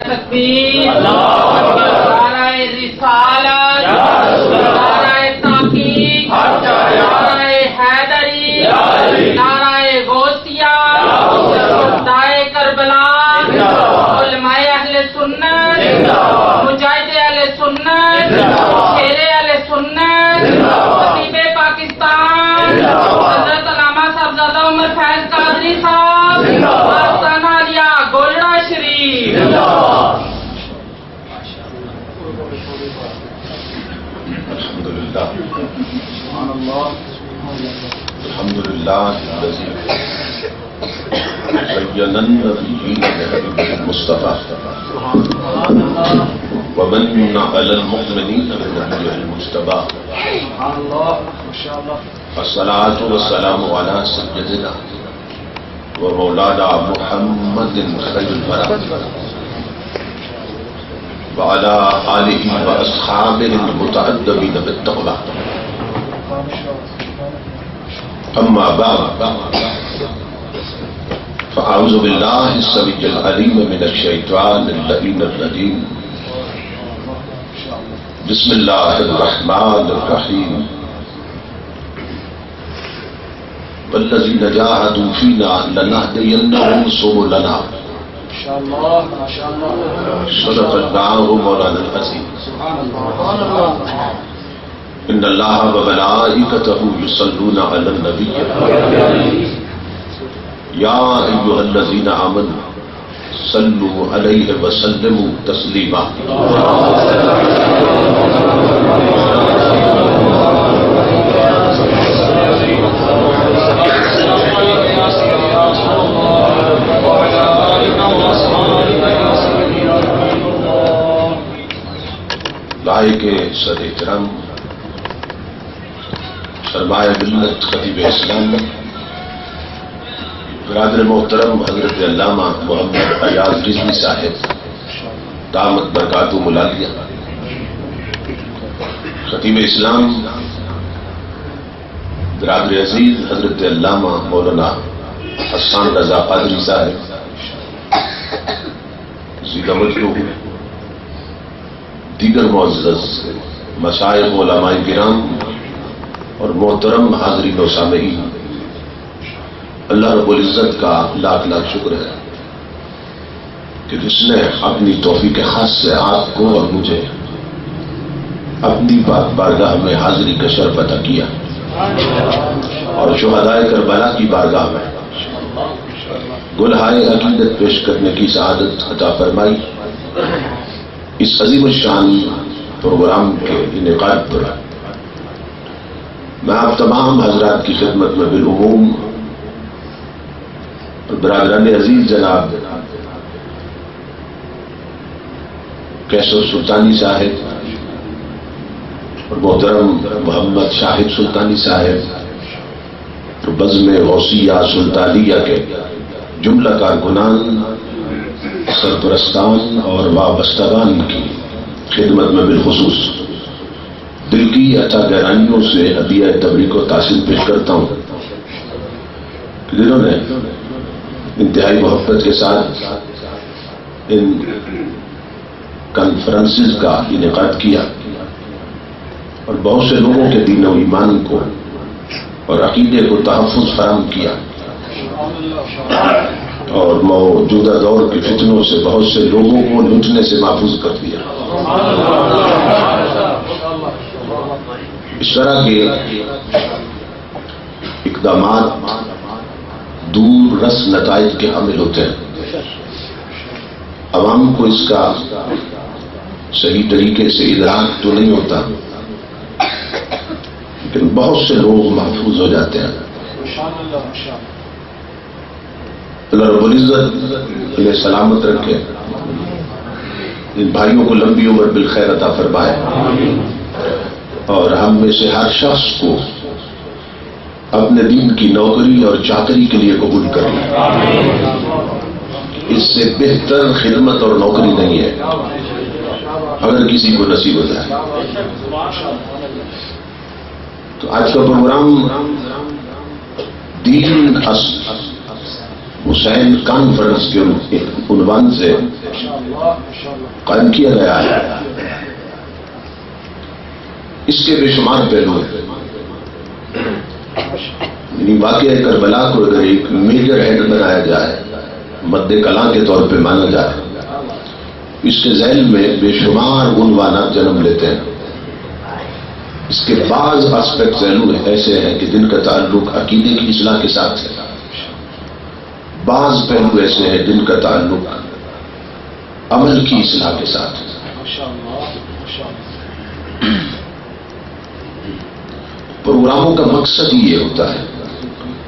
تکبیر، نعرہ رسالت، نعرہ تحقیق، نعرہ حیدری، نعرہ غوثیہ، شہدائے کربلا، علماء اہل سنت، مجاہد اہل سنت، شیر اہل سنت، خطیب پاکستان حضرت علامہ صاحبزادہ عمر فیض قادری صاحب، آستانہ عالیہ گولڑا شریف۔ الحمد لله الذي بين النبيين بحبيبه المصطفى ومن على المؤمنين بنبيه المجتبى الصلاة والسلام على سيدنا ومولانا محمد خير الورى وعلى آله وأصحابه المتأدبين بالتقوى. أما بعد فأعوذ بالله السميع العليم من الشيطان اللعين الرجيم. بسم الله الرحمن الرحيم. والذين جاهدوا فينا لنهدينهم سبلنا. صدق الله مولانا العظيم. ان الله وملائكته يصلون على النبي يا ايها الذين امنوا صلوا عليه وسلموا تسليما. لائق صد احترام سرمایہ ملت خطیب اسلام برادر محترم حضرت علامہ محمد ایاز رضوی صاحب دامت برکاتہ العالیہ، خطیب اسلام برادر عزیز حضرت علامہ مولانا حسان رضا قادری صاحب زیدہ مجلوب، دیگر معزز مشائخ علماء کرام اور محترم حاضرین و سامعین، اللہ رب العزت کا لاکھ لاکھ شکر ہے کہ جس نے اپنی توفیق خاص سے آپ کو اور مجھے اپنی بارگاہ میں حاضری کا شرف عطا کیا اور شہدائے کربلا کی بارگاہ میں گلہائے عقیدت پیش کرنے کی سعادت عطا فرمائی. اس عظیم الشان پروگرام کے انعقاد پر میں آپ تمام حضرات کی خدمت میں بالعموم اور برادران عزیز جناب کیسر سلطانی صاحب اور محترم محمد شاہد سلطانی صاحب اور بزم غوثیہ سلطانیہ کے جملہ کارکنان، سرپرستان اور وابستگان کی خدمت میں بالخصوص دل کی عطا گہرائیوں سے ہدیہ تبریک و تحسین پیش کرتا ہوں. جنہوں نے انتہائی محبت کے ساتھ ان کانفرنسز کا انعقاد کیا اور بہت سے لوگوں کے دین و ایمان کو اور عقیدے کو تحفظ فراہم کیا اور موجودہ دور کے فتنوں سے بہت سے لوگوں کو لوٹنے سے محفوظ کر دیا. اس طرح کے اقدامات دور رس نتائج کے حامل ہوتے ہیں. عوام کو اس کا صحیح طریقے سے ادراک تو نہیں ہوتا، لیکن بہت سے لوگ محفوظ ہو جاتے ہیں. اللہ رب العزت انہیں سلامت رکھے، ان بھائیوں کو لمبی عمر بالخیر عطا فرمائے اور ہم میں سے ہر شخص کو اپنے دین کی نوکری اور چاکری کے لیے قبول کرے. اس سے بہتر خدمت اور نوکری نہیں ہے اگر کسی کو نصیب ہو جائے. تو آج کا پروگرام دین اصل حسین کانفرنس کے عنوان سے قائم کیا گیا ہے. اس کے بے شمار پہلو ہیں. یعنی واقعہ کربلا کو اگر ایک میجر ہیڈ بنایا جائے، مد کلاں کے طور پہ مانا جائے، اس کے ذیل میں بے شمار عنوانات جنم لیتے ہیں. اس کے بعض اسپیکٹ ایسے ہیں کہ جن کا تعلق عقیدے کی اصلاح کے ساتھ ہے، بعض پہلو ایسے ہیں جن کا تعلق عمل کی اصلاح کے ساتھ ہے. پروگراموں کا مقصد ہی یہ ہوتا ہے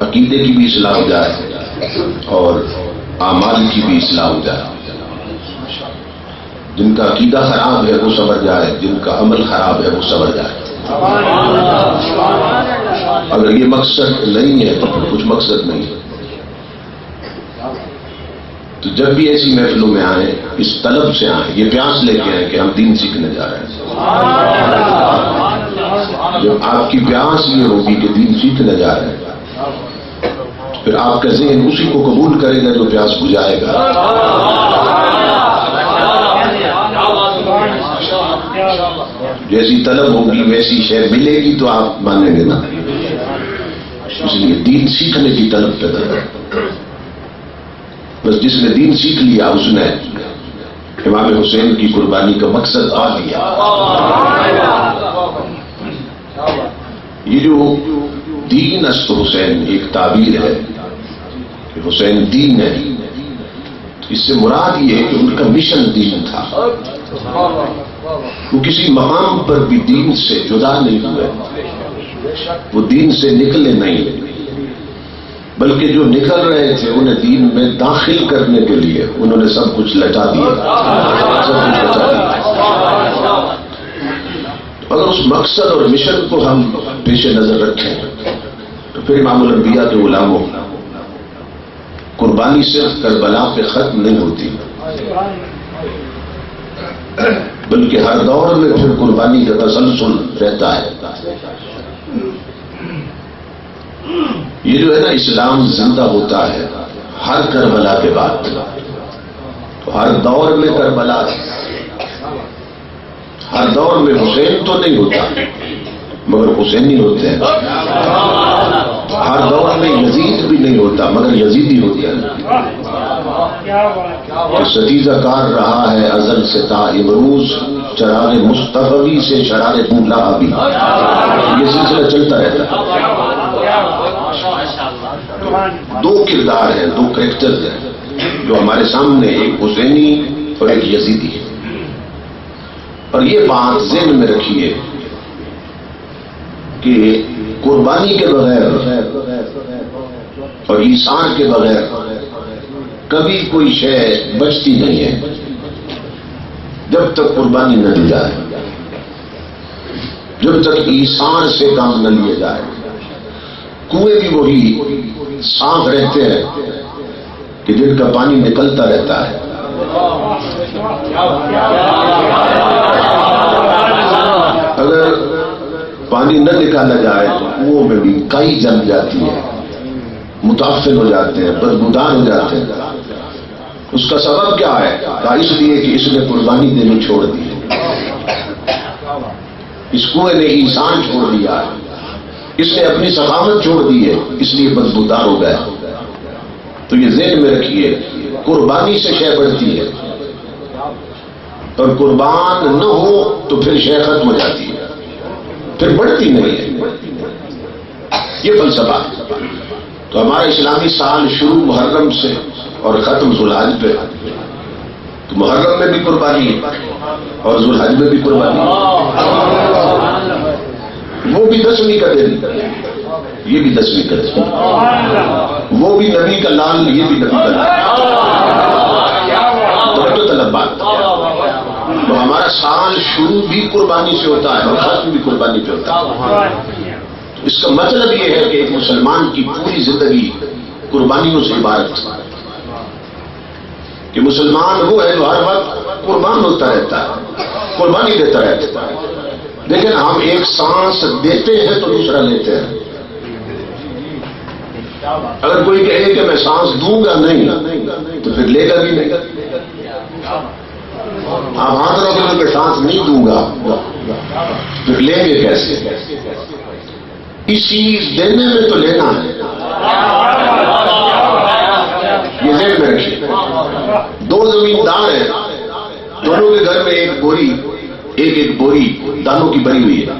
عقیدے کی بھی اصلاح ہو جائے اور اعمال کی بھی اصلاح ہو جائے. جن کا عقیدہ خراب ہے وہ سمجھ جائے، جن کا عمل خراب ہے وہ سمجھ جائے. اگر یہ مقصد نہیں ہے تو پھر کچھ مقصد نہیں ہے. تو جب بھی ایسی محفلوں میں آئیں اس طلب سے آئیں، یہ پیاس لے کے آئیں کہ ہم دین سیکھنے جا رہے ہیں. جب آپ کی پیاس یہ ہوگی کہ دین سیکھنے جا رہے ہیں، پھر آپ کا ذہن اسی کو قبول کرے گا جو پیاس بجھائے گا. جیسی طلب ہوگی ویسی شے ملے گی تو آپ مانیں گے نا. اس لیے دین سیکھنے کی طلب پیدا کریں. بس جس نے دین سیکھ لیا اس نے امام حسین کی قربانی کا مقصد پا لیا. یہ جو دین است حسین ایک تعبیر ہے کہ حسین دین ہے، اس سے مراد یہ ہے کہ ان کا مشن دین تھا. وہ کسی مقام پر بھی دین سے جدا نہیں ہوئے، وہ دین سے نکلے نہیں، بلکہ جو نکل رہے تھے انہیں دین میں داخل کرنے کے لیے انہوں نے سب کچھ لٹا دیا. اگر اس مقصد اور مشن کو ہم پیش نظر رکھیں تو پھر امام الانبیاء کے غلاموں قربانی صرف کربلا پہ ختم نہیں ہوتی، بلکہ ہر دور میں پھر قربانی کا تسلسل رہتا ہے. یہ جو ہے نا اسلام زندہ ہوتا ہے ہر کربلا کے بعد. ہر دور میں کربلا ہے، ہر دور میں حسین تو نہیں ہوتا مگر حسینی ہوتے ہیں. ہر دور میں یزید بھی نہیں ہوتا مگر یزیدی ہوتے ہیں. ستیزہ کار رہا ہے ازل سے تا امروز، چراغ مصطفی سے شرار بولا بھی. یہ سلسلہ چلتا رہتا ہے. دو کردار ہیں، دو کریکٹرز ہیں جو ہمارے سامنے، ایک حسینی اور ایک یزیدی ہے. اور یہ بات ذہن میں رکھیے کہ قربانی کے بغیر اور ایثار کے بغیر کبھی کوئی شے بچتی نہیں ہے جب تک قربانی نہ دی جائے، جب تک ایثار سے کام نہ لیا جائے. کنویں بھی وہی صاف رہتے ہیں کہ جن کا پانی نکلتا رہتا ہے. اگر پانی نہ نکالا جائے تو کنووں میں بھی کائی جم جاتی ہے، متعفن ہو جاتے ہیں، بدبودار ہو جاتے ہیں. اس کا سبب کیا ہے؟ اس لیے کہ اس نے قربانی دینی چھوڑ دی ہے. اس کنویں نے انسان چھوڑ دیا ہے، اس نے اپنی ثقافت چھوڑ دی ہے، اس لیے بدبودار ہو گیا. تو یہ ذہن میں رکھیے قربانی سے شے بڑھتی ہے اور قربان نہ ہو تو پھر شے ختم ہو جاتی ہے، پھر بڑھتی نہیں ہے. یہ فلسفہ. تو ہمارا اسلامی سال شروع محرم سے اور ختم ذوالحج پہ. تو محرم میں بھی قربانی اور ذوالحج میں بھی قربانی. وہ بھی 10ویں کا دن، یہ بھی 10ویں کا دن. وہ بھی نبی کا لال، یہ بھی نبی کا لال. تو طلب بات. تو ہمارا سال شروع بھی قربانی سے ہوتا ہے اور ختم بھی قربانی پہ ہوتا ہے. اس کا مطلب یہ ہے کہ ایک مسلمان کی پوری زندگی قربانیوں سے عبارت ہے. کہ مسلمان وہ ہے جو ہر وقت قربان ہوتا رہتا ہے، قربانی دیتا رہتا ہے. لیکن ہم ایک سانس دیتے ہیں تو دوسرا لیتے ہیں. اگر کوئی کہے کہ میں سانس دوں گا نہیں تو پھر لے گا بھی نہیں. آپ ہاتھ رکھو کہ میں سانس نہیں دوں گا پھر لیں گے کیسے؟ اسی دینے میں تو لینا ہے. یہ ذہن میں رکھیے. دو زمیندار ہیں, دونوں کے گھر میں ایک بوری دانوں کی بھری ہوئی ہے.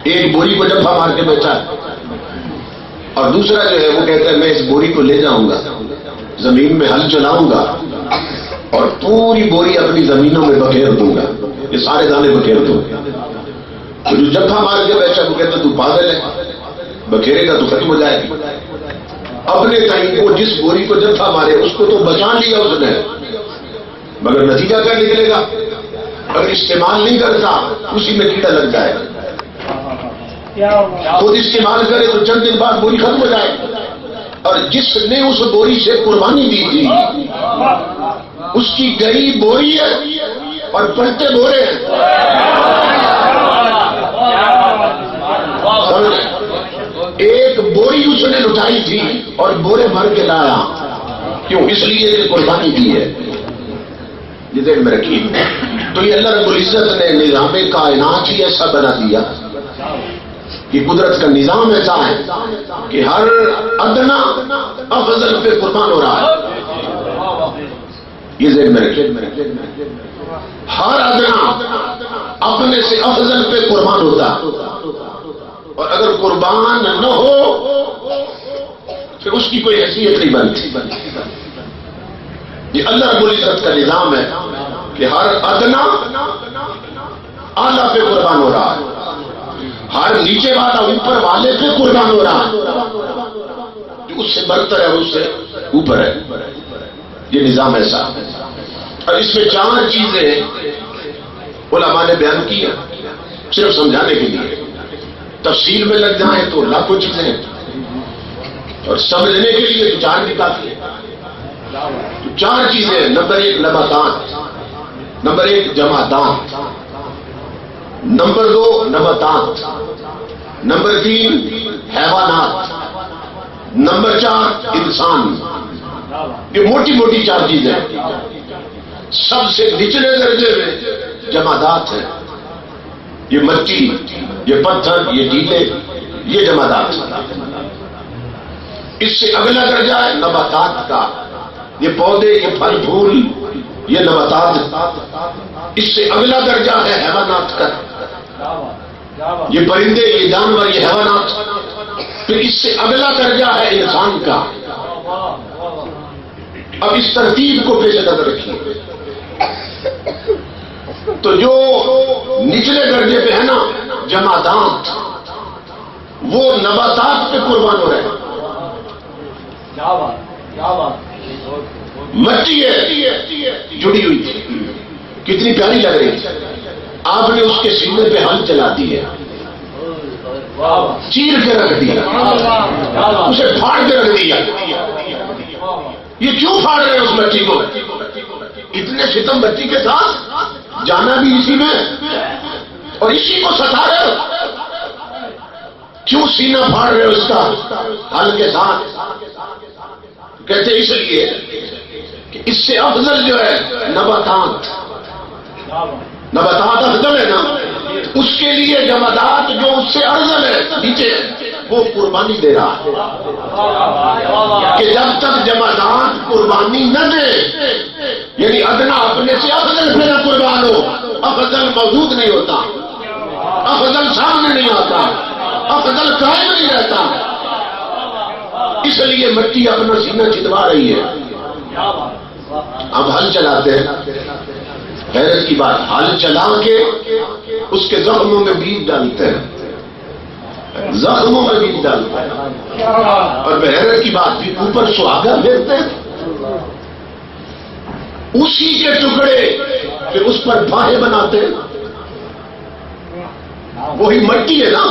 ایک بوری کو جفا مار کے بیٹھا ہے اور دوسرا جو ہے وہ کہتا ہے میں اس بوری کو لے جاؤں گا, زمین میں ہل چلاؤں گا اور پوری بوری اپنی زمینوں میں بکھیر دوں گا, یہ سارے دانے بکھیر دوں گا. تو جو جفا مار کے بیٹھا وہ کہتا تو پاگل ہے, بکھیرے گا تو ختم ہو جائے گی. اپنے ٹائم کو جس بوری کو جفا مارے اس کو تو بچا لیا اس نے, مگر نتیجہ کیا نکلے گا؟ اگر استعمال نہیں کرتا اسی میں کیڑا لگ جائے گا. خود استعمال کرے تو چند دن بعد بوری ختم ہو جائے. اور جس نے اس بوری سے قربانی دی تھی اس کی گئی بوری ہے اور پلٹے بورے ہیں. ایک بوری اس نے لٹائی تھی اور بورے بھر کے لایا. کیوں؟ اس لیے کہ قربانی دی ہے. یہ ذہن میں رکھیے. تو یہ اللہ رب العزت نے نظام کائنات ہی ایسا بنا دیا کہ قدرت کا نظام ایسا ہے کہ ہر ادنا افضل پہ قربان ہو رہا ہے. یہ ذہن میں رکھیے. ہر ادنا اپنے سے افضل پہ قربان ہوتا, اور اگر قربان نہ ہو پھر اس کی کوئی حیثیت نہیں بنتی. یہ اللہ رب العزت کا نظام ہے کہ ہر ادنا اعلیٰ پہ قربان ہو رہا ہے, ہر نیچے والا اوپر والے پہ قربان ہو رہا ہے. جو اس سے برتر ہے اس سے اوپر ہے. یہ نظام ایسا. اور اس میں 4 چیزیں علماء نے بیان کی ہیں صرف سمجھانے کے لیے. تفصیل میں لگ جائیں تو لاکھوں چیزیں ہیں, اور سمجھنے کے لیے تو 4 بھی کافی ہے. 4 چیزیں. نمبر 1 نباتات, نمبر 1 جمادات, نمبر 2 نباتات, نمبر 3 حیوانات, نمبر 4 انسان. یہ موٹی موٹی 4 چیزیں. سب سے نچلے درجے میں جمادات ہیں. یہ مٹی, یہ پتھر, یہ ٹیلے, یہ جمادات. اس سے اگلا درجہ ہے نباتات کا. یہ پودے, یہ پھل پھول, یہ نباتات. اس سے اگلا درجہ ہے حیوانات کا. یہ پرندے, یہ جانور, یہ حیوانات. پھر اس سے اگلا درجہ ہے انسان کا. اب اس ترتیب کو پیش نظر رکھیے. تو جو نچلے درجے پہ ہے نا جمادات, وہ نباتات پہ قربان ہو رہے ہیں. مٹی ہے جڑی ہوئی تھی, کتنی پیاری لگ رہی ہے. آپ نے اس کے سینے پہ ہل چلا دی ہے, چیر کے رکھ دیا, اسے پھاڑ کے رکھ دیا. یہ کیوں پھاڑ رہے ہیں اس مٹی کو؟ اتنے ستم مٹی کے ساتھ جانا بھی اسی میں اور اسی کو ستا رہے ہو. کیوں سینہ پھاڑ رہے ہو اس کا ہل کے ساتھ؟ کہتے اس لیے کہ اس سے افضل جو ہے نباتات افضل ہے نا, اس کے لیے جمادات جو اس سے افضل ہے نیچے وہ قربانی دے رہا ہے. کہ جب تک جمادات قربانی نہ دے, یعنی ادنا اپنے سے افضل پہ نہ قربان ہو, افضل موجود نہیں ہوتا, افضل سامنے نہیں آتا, افضل قائم نہیں رہتا. اس لیے مٹی اپنا سینہ چدوا رہی ہے. اب ہل چلاتے ہیں, حیرت کی بات, ہل چلا کے اس کے زخموں میں بیج ڈالتے ہیں, زخموں میں بیج ڈالتے ہیں. اور حیرت کی بات بھی اوپر سہاگا پھیرتے ہیں. اسی کے ٹکڑے پھر اس پر پھاہے بناتے ہیں. وہی مٹی ہے نا,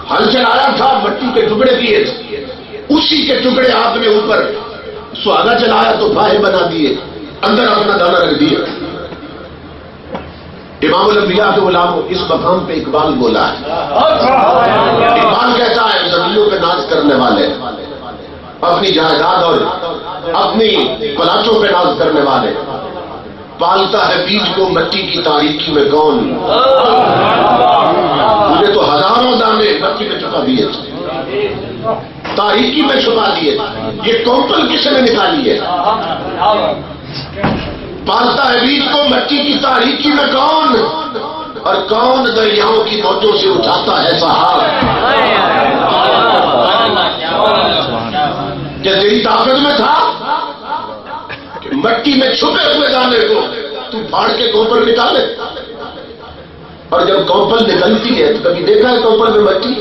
ہل چلایا تھا, مٹی کے ٹکڑے دیے, اسی کے ٹکڑے آپ نے اوپر سہاگا چلایا تو پھاہے بنا دیے, اندر اپنا دانا رکھ دیا. امام الانبیاء کے غلام اس مقام پہ اقبال بولا ہے. اقبال کہتا ہے زمینوں پہ ناز کرنے والے، اپنی جائیداد اور اپنی پلاٹوں پہ ناز کرنے والے، پالتا ہے بیج کو مٹی کی تاریکی میں کون. مجھے تو ہزاروں دانے مٹی میں چھپا دیے تھے، تاریکی میں چھپا دیے. یہ کومپل کس نے نکالی ہے؟ پالتا ہے بیج کو مٹی کی تاریکی میں کون، اور کون دریاؤں کی موجوں سے اٹھاتا ہے سہار. کیا تیری طاقت میں تھا کہ مٹی میں چھپے ہوئے دانے کو تو پھاڑ کے کوپل نکالے؟ اور جب کوپل نکلتی ہے تو کبھی دیکھا ہے کوپل میں مٹی؟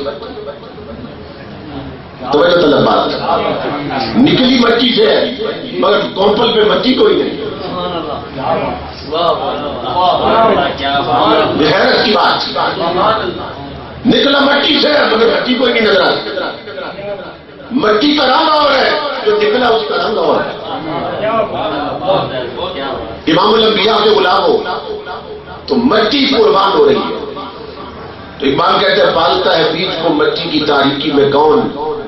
تو میں طلب بات نکلی مٹی سے مگر کوپل پہ مٹی کوئی نہیں. حیرت کی بات، نکلا مٹی سے مگر مٹی کوئی نہیں نظر آتی. مٹی کا رنگ اور ہے، جو نکلا اس کا رنگ اور ہے. امام الانبیاء کے غلام ہو تو مٹی قربان ہو رہی ہے. تو اقبال کہتے ہیں پالتا ہے بیج کو مٹی کی تاریکی میں کون،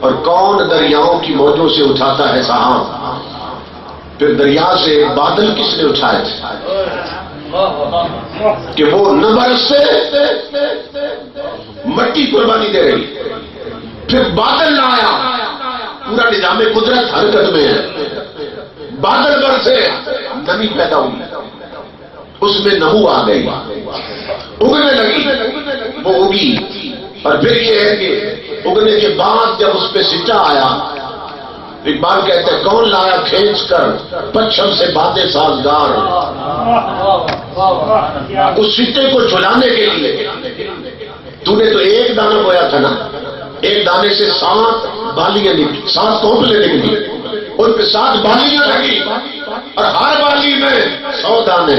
اور کون دریاؤں کی موجوں سے اٹھاتا ہے سہام. پھر دریا سے بادل کس نے اٹھائے کہ وہ نہ برستے، مٹی قربانی دے رہی. پھر بادل لایا، پورا نظام قدرت حرکت میں ہے. بادل برسے، نمی پیدا ہوئی، اس میں نمو آ گئی، اگنے لگی، وہ اگی. اور پھر یہ ہے کہ اگنے کے بعد جب اس پہ سچا آیا، اقبال کہتے ہیں کون لایا کھینچ کر پچھم سے باتیں سازگار. اس سٹے کو جھلانے کے لیے تو نے تو ایک دانہ بویا تھا نا، ایک دانے سے 7 بالیاں نکلی، 7 کوپلیں نکلی، ان پہ 7 بالیاں لگی، اور ہر بالی میں 100 دانے.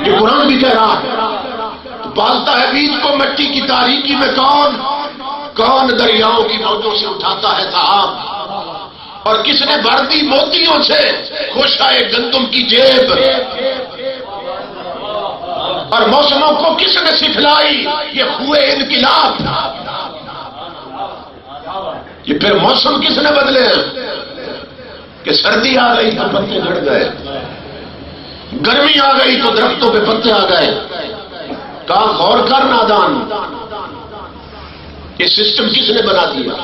یہ قرآن بھی کہہ رہا ہے پالتا ہے بیج کو مٹی کی تاریکی میں کون، کون دریاؤں کی موجوں سے اٹھاتا ہے سہام. اور کس نے بھر دی موتیوں سے خوشائے گندم کی جیب، اور موسموں کو کس نے سکھلائی یہ ہوئے انقلاب. یہ پھر موسم کس نے بدلے کہ سردی آ گئی تو پتے جھڑ گئے، گرمی آ گئی تو درختوں پہ پتے آ گئے. کہاں غور کر نادان، یہ سسٹم کس نے بنا دیا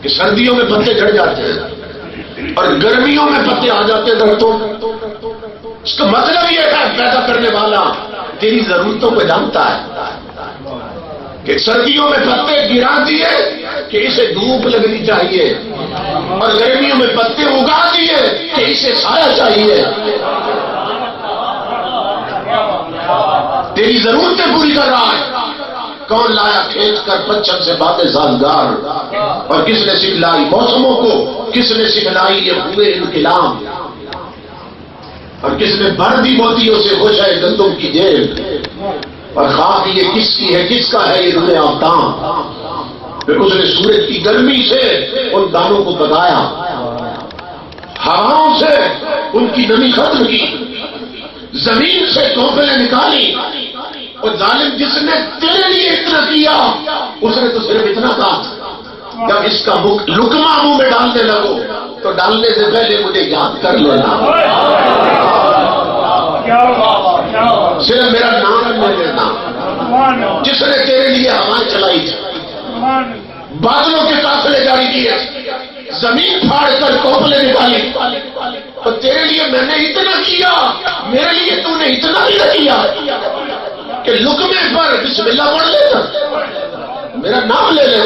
کہ سردیوں میں پتے جھڑ جاتے ہیں اور گرمیوں میں پتے آ جاتے ہیں درختوں. اس کا مطلب یہ ہے پیدا کرنے والا تیری ضرورتوں کو جانتا ہے کہ سردیوں میں پتے گرا دیے کہ اسے دھوپ لگنی چاہیے، اور گرمیوں میں پتے اگا دیے کہ اسے سایہ چاہیے. تیری ضرورتیں پوری کر رہا ہے. کون لایا کھینچ کر پچھم سے باتیں سازگار، اور کس نے سکھلائی موسموں کو، کس نے سکھلائی یہ ہوئے انقلاب، اور کس نے بھر دی موتیوں سے خوشائے گندم کی جیب. اور خاک یہ کس کی ہے، کس کا ہے یہ روئے آفتاب. پھر اس نے سورج کی گرمی سے ان دانوں کو پکایا، ہواؤں سے ان کی نمی ختم کی، زمین سے کوپلیں نکالی. اور ظالم جس نے تیرے لیے اتنا کیا اس نے تو صرف اتنا کہا جب اس کا لقمہ منہ میں ڈالنے لگو تو ڈالنے سے پہلے مجھے یاد کر لینا، صرف میرا نام لے لینا. جس نے تیرے لیے ہوائیں چلائی تھی، بادلوں کے قافلے جاری کیے، زمین پھاڑ کر کوپلیں نکالی، اور تیرے لیے میں نے اتنا کیا، میرے لیے تو نے اتنا ہی کیا کہ لقمے پر بسم اللہ پڑھ لینا، میرا نام لے لے.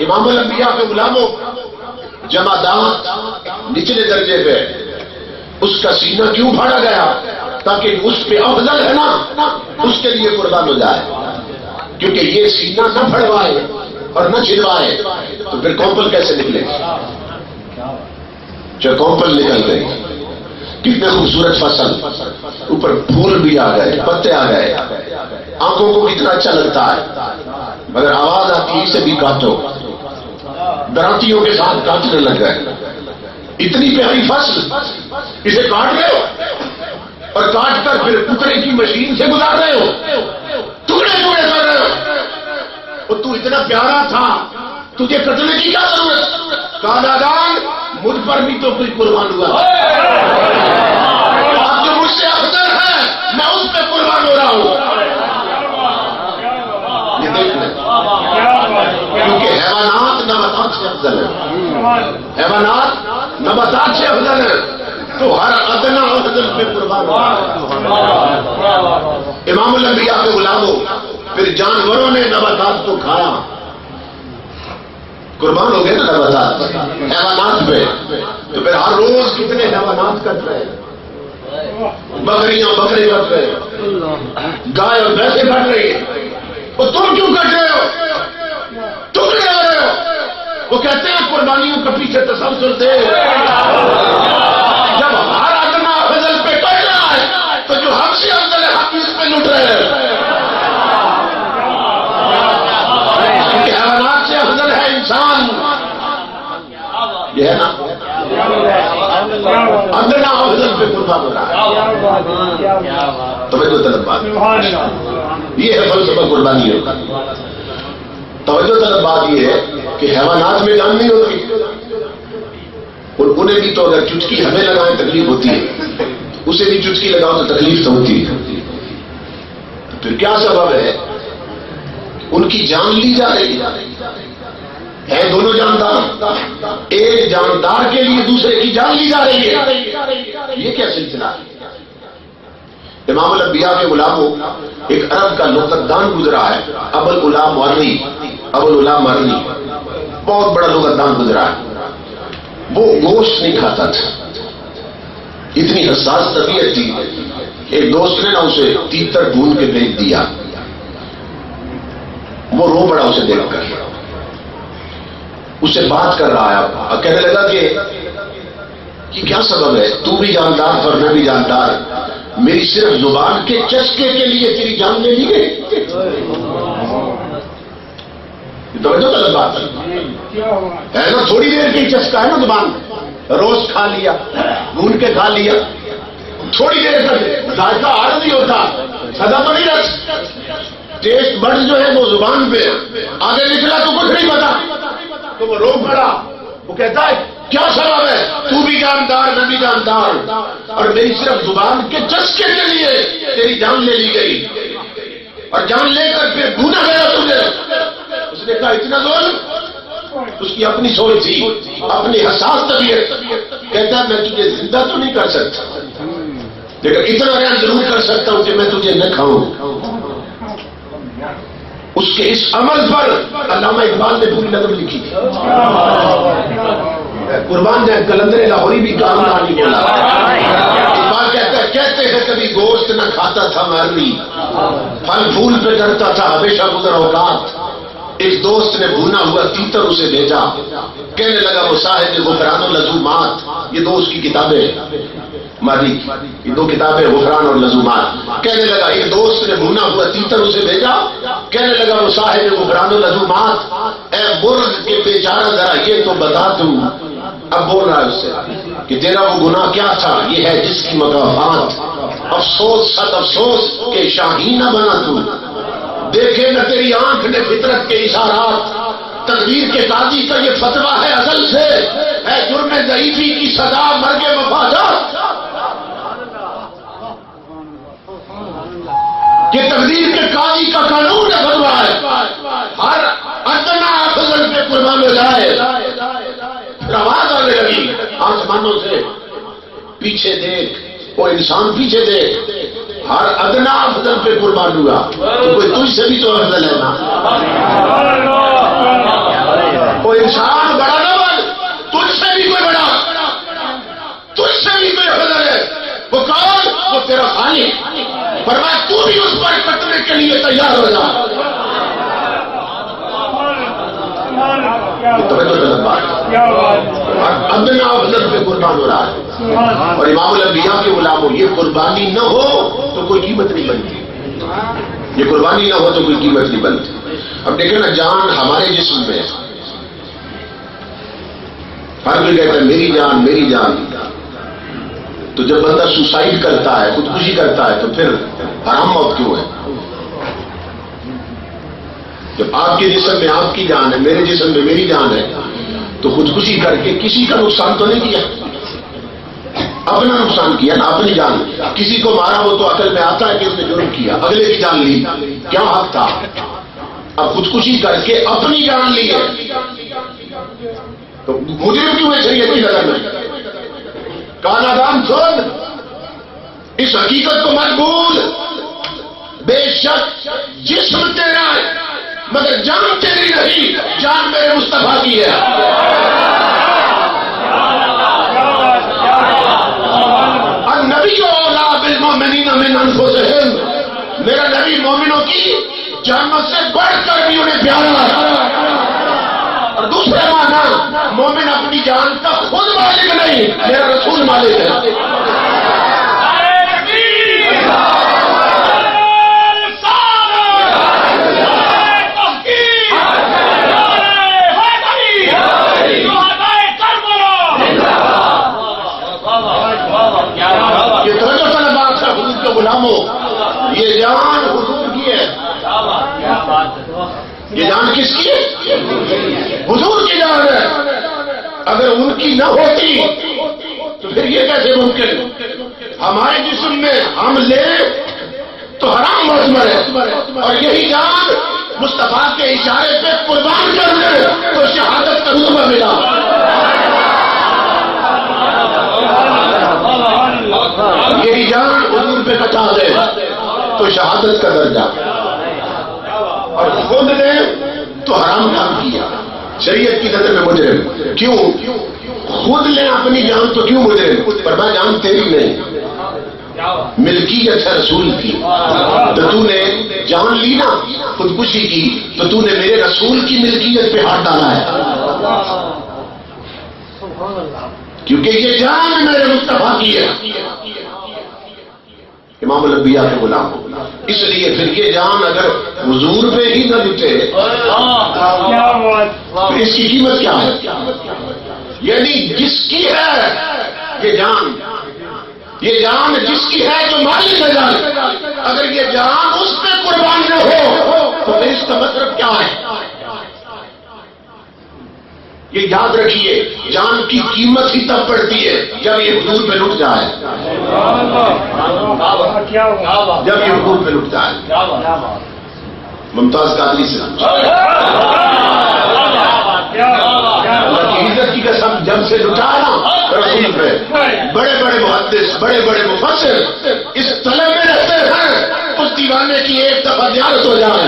امام الانبیاء کے غلاموں جمادات نچلے درجے پہ اس کا سینہ کیوں پھاڑا گیا؟ تاکہ اس پہ افضل ہے نا اس کے لیے قربان ہو جائے. کیونکہ یہ سینہ نہ پھڑوائے اور نہ چھلوائے تو پھر کومپل کیسے نکلے؟ جو کومپل نکل گئی، کتنے خوبصورت فصل، اوپر پھول بھی آ گئے، پتے آ گئے، آنکھوں کو کتنا اچھا لگتا ہے، مگر آواز آتی اسے بھی کاٹو، دراتیوں کے ساتھ کاٹنے لگ گئے. اتنی پیاری فصل اسے کاٹ گئے. اور کاٹ کر پھر ٹکڑے کی مشین سے گزار رہے ہو، ٹکڑے ٹکڑے کر رہے ہو. اور تو اتنا پیارا تھا، تجھے کٹنے کی کیا ضرورت؟ کہا دادان مجھ پر بھی تو کوئی قربان ہوا، آپ جو مجھ سے افضل ہے میں اس پہ قربان ہو رہا ہوں. یہ دیکھ لیں، کیونکہ حیوانات نباتات سے افضل ہیں، حیوانات نباتات سے افضل ہیں، تو ہر ادنا افضل پہ قربان ہو. امام الانبیاء کے غلاموں، پھر جانوروں نے نباتات کو کھایا، قربان ہو گئے نا نباتات پہ، حیوانات پہ. تو پھر ہر روز کتنے حیوانات کٹ رہے ہیں، بکریاں بکرے کٹ رہے ہیں، گائے اور بھینسیں کٹ رہی ہیں. اور تم کیوں کٹ رہے ہو؟ ٹکڑے آ رہے ہو. وہ کہتے ہیں قربانیوں کا پیچھے تسلسل دے. جب ہر ادنا افضل پہ کٹ رہا ہے تو جو ہم سے افضل ہے ہم اس پہ لٹ رہے ہیں. حیوانات سے افضل ہے انسان، یہ ہے نا، ادنا افضل پہ قربان ہو رہا ہے. توجہ طلب بات، یہ ہے فلسفہ قربانی کا. توجہ طلب بات یہ ہے کہ حیوانات میں جان نہیں ہوتی، اور انہیں بھی تو اگر چٹکی ہمیں لگائیں تکلیف ہوتی ہے، اسے بھی چٹکی لگاؤ تو تکلیف تو ہوتی ہے. تو پھر کیا سبب ہے؟ ان کی جان لی جا رہی ہے، دونوں جاندار، ایک جاندار کے لیے دوسرے کی جان لی جا رہی ہے. یہ کیا سلسلہ ہے؟ امام الانبیاء کے غلاموں، ایک عرب کا لغتدان گزرا ہے، ابو الغلام مرنی، ابو الغلام مرنی، بہت بڑا لغتدان گزرا ہے. وہ گوشت نہیں کھاتا تھا، اتنی حساس طبیعت تھی. ایک دوست نے نا اسے تیتر بھون کے بھیج دیا، وہ رو پڑا اسے دیکھ کر. اسے بات کر رہا ہے، کہنے لگا کہ کیا سبب ہے؟ تو بھی جاندار اور میں بھی جاندار، میری صرف زبان کے چسکے کے لیے تیری جان لے لی گئی. توجہ طلب بات ہے نا، تھوڑی دیر کی چسکا ہے نا زبان، روز کھا لیا، بھون کے کھا لیا، تھوڑی دیر تک ذائقہ عارض نہیں ہوتا، سزا تو نہیں رکھ. ٹیسٹ بڈ جو ہے وہ زبان پہ، آگے نکلا تو کچھ نہیں پتا. تو وہ رو پڑا، وہ کہتا ہے کیا سبب ہے؟ تو بھی جاندار میں بھی جاندار، اور میری صرف زبان کے چسکے کے لیے تیری جان لے لی گئی، اور جان لے کر پھر بھونا گیا تجھے. اس نے کہا اتنا ظلم؟ اس کی اپنی سوچ تھی، اپنی حساس طبیعت. کہتا ہے میں تجھے زندہ تو نہیں کر سکتا، لیکن اتنا رحم ضرور کر سکتا ہوں کہ میں تجھے نہ کھاؤں. اس کے اس عمل پر علامہ اقبال نے پوری نظم لکھی تھی. قربان جائے کلندر لاہوری بھی کام نہیں بولا. اقبال کہتے ہیں کبھی گوشت نہ کھاتا تھا مرنی، پھل پھول پہ کرتا تھا ہمیشہ گزر اوقات. ایک دوست نے بھونا ہوا تیتر اسے بھیجا، کہنے لگا وہ صاحب غفران و لزومات، یہ دو اس کی کتابیں مادی، یہ دو کتابیں غفران اور لزومات. کہنے لگا ایک دوست نے بھونا ہوا تیتر اسے بھیجا، کہنے لگا وہ صاحب غفران و لزومات، اے برد کے بیچارہ ذرا یہ تو بتا تو. اب بول رہا ہے اس سے کہ تیرا وہ گناہ کیا تھا، یہ ہے جس کی مکافات. افسوس صد افسوس کہ شاہین نہ بنا تو، دیکھے نہ تیری آنکھ نے فطرت کے اشارات. تقدیر کے قاضی کا یہ فتویٰ ہے ازل سے، ہے جرم ضعیفی کی سزا مرگ مفاجات. کہ تقدیر کے قاضی کا قانون ہے، فتویٰ ہے، ہر ادنا افضل پہ قربان ہو جائے. آواز آنے لگی آسمانوں سے، پیچھے دیکھ، وہ انسان پیچھے دیکھ، ہر ادنا افضل پہ قربان ہوا. تو کوئی تجھ سے بھی تو افضل ہے نا. وہ انسان بڑا نہ بن، تجھ سے بھی کوئی بڑا، تجھ سے بھی کوئی افضل ہے. وہ کون؟ وہ تیرا خالق. فرمایا تو بھی اس پر کٹنے کے لیے تیار ہو جا. ادنا افضل پہ قربان ہو رہا ہے. اور امام الانبیاء کے غلاموں، یہ قربانی نہ ہو تو کوئی قیمت نہیں بنتی، یہ قربانی نہ ہو تو کوئی قیمت نہیں بنتی. اب دیکھیں نا، جان ہمارے جسم میں، ہر کوئی کہتا ہے میری جان میری جان. تو جب بندہ سوسائڈ کرتا ہے، خودکشی کرتا ہے، تو پھر حرام موت کیوں ہے؟ جب آپ کے جسم میں آپ کی جان ہے، میرے جسم میں میری جان ہے، تو خودکشی کر کے کسی کا نقصان تو نہیں کیا، اپنا نقصان کیا نا، اپنی جان. کسی کو مارا ہو تو عقل میں آتا ہے کہ اس نے جرم کیا، اگلے کی جان لی، کیا حق تھا؟ اب خودکشی کر کے اپنی جان لی ہے، تو مجرم کیوں ہے شریعت کی نظر میں؟ کالا دام سن، اس حقیقت کو مت بھول، بے شک جسم تیرا ہے مگر جان تیری نہیں، جان میرے مصطفیٰ کی ہے. النبی اولیٰ بالمؤمنین من انفسہم، میرا نبی مومنوں کی جانوں سے بڑھ کر بھی انہیں پیارا ہے. اور دوسرا معنی، مومن اپنی جان کا خود مالک نہیں، میرا رسول مالک ہے. یہ توجہ طلب بات ہے حضور کے غلاموں، یہ جان حضور کی ہے. یہ جان کس کی ہے؟ حضور کی جان ہے. اگر ان کی نہ ہوتی تو پھر یہ کیسے ممکن؟ ہمارے جسم میں ہم لیں تو حرام مضمر ہے، اور یہی جان مصطفیٰ کے اشارے پہ قربان کر لے تو شہادت کا رتبہ ملا. یہی جان حضور پہ کٹا دے تو شہادت کا درجہ، اور خود نے تو حرام کام کیا، شریعت کی نظر میں مجرم. کیوں؟ خود لیں اپنی جان تو کیوں مجرم؟ پر میں جان تیری نہیں، ملکیت ہے رسول کی. تو تو نے جان لی نا، خودکشی کی، تو تو نے میرے رسول کی ملکیت پہ ہاتھ ڈالا ہے، کیونکہ یہ جان میرے مصطفیٰ کی ہے، امام الانبیاء کے غلام. اس لیے پھر یہ جان اگر حضور پہ ہی نہ لٹے تو اس کی قیمت کیا ہے؟ یعنی جس کی ہے یہ جان جس کی ہے جو مالک ہے جان، اگر یہ جان اس پہ قربان نہ ہو تو پھر اس کا مطلب کیا ہے؟ یہ یاد رکھیے، جان کی قیمت ہی تب پڑتی ہے جب یہ حضور پہ لٹ جائے، جب یہ حضور پہ لٹ جائے. ممتاز قادری سے اللہ کی عزت کی قسم، جب سے لٹایا نا رسول پہ، بڑے بڑے محدث، بڑے بڑے مفسر اس طلب میں رہتے ہیں اس دیوانے کی ایک دفعہ زیارت ہو جائے.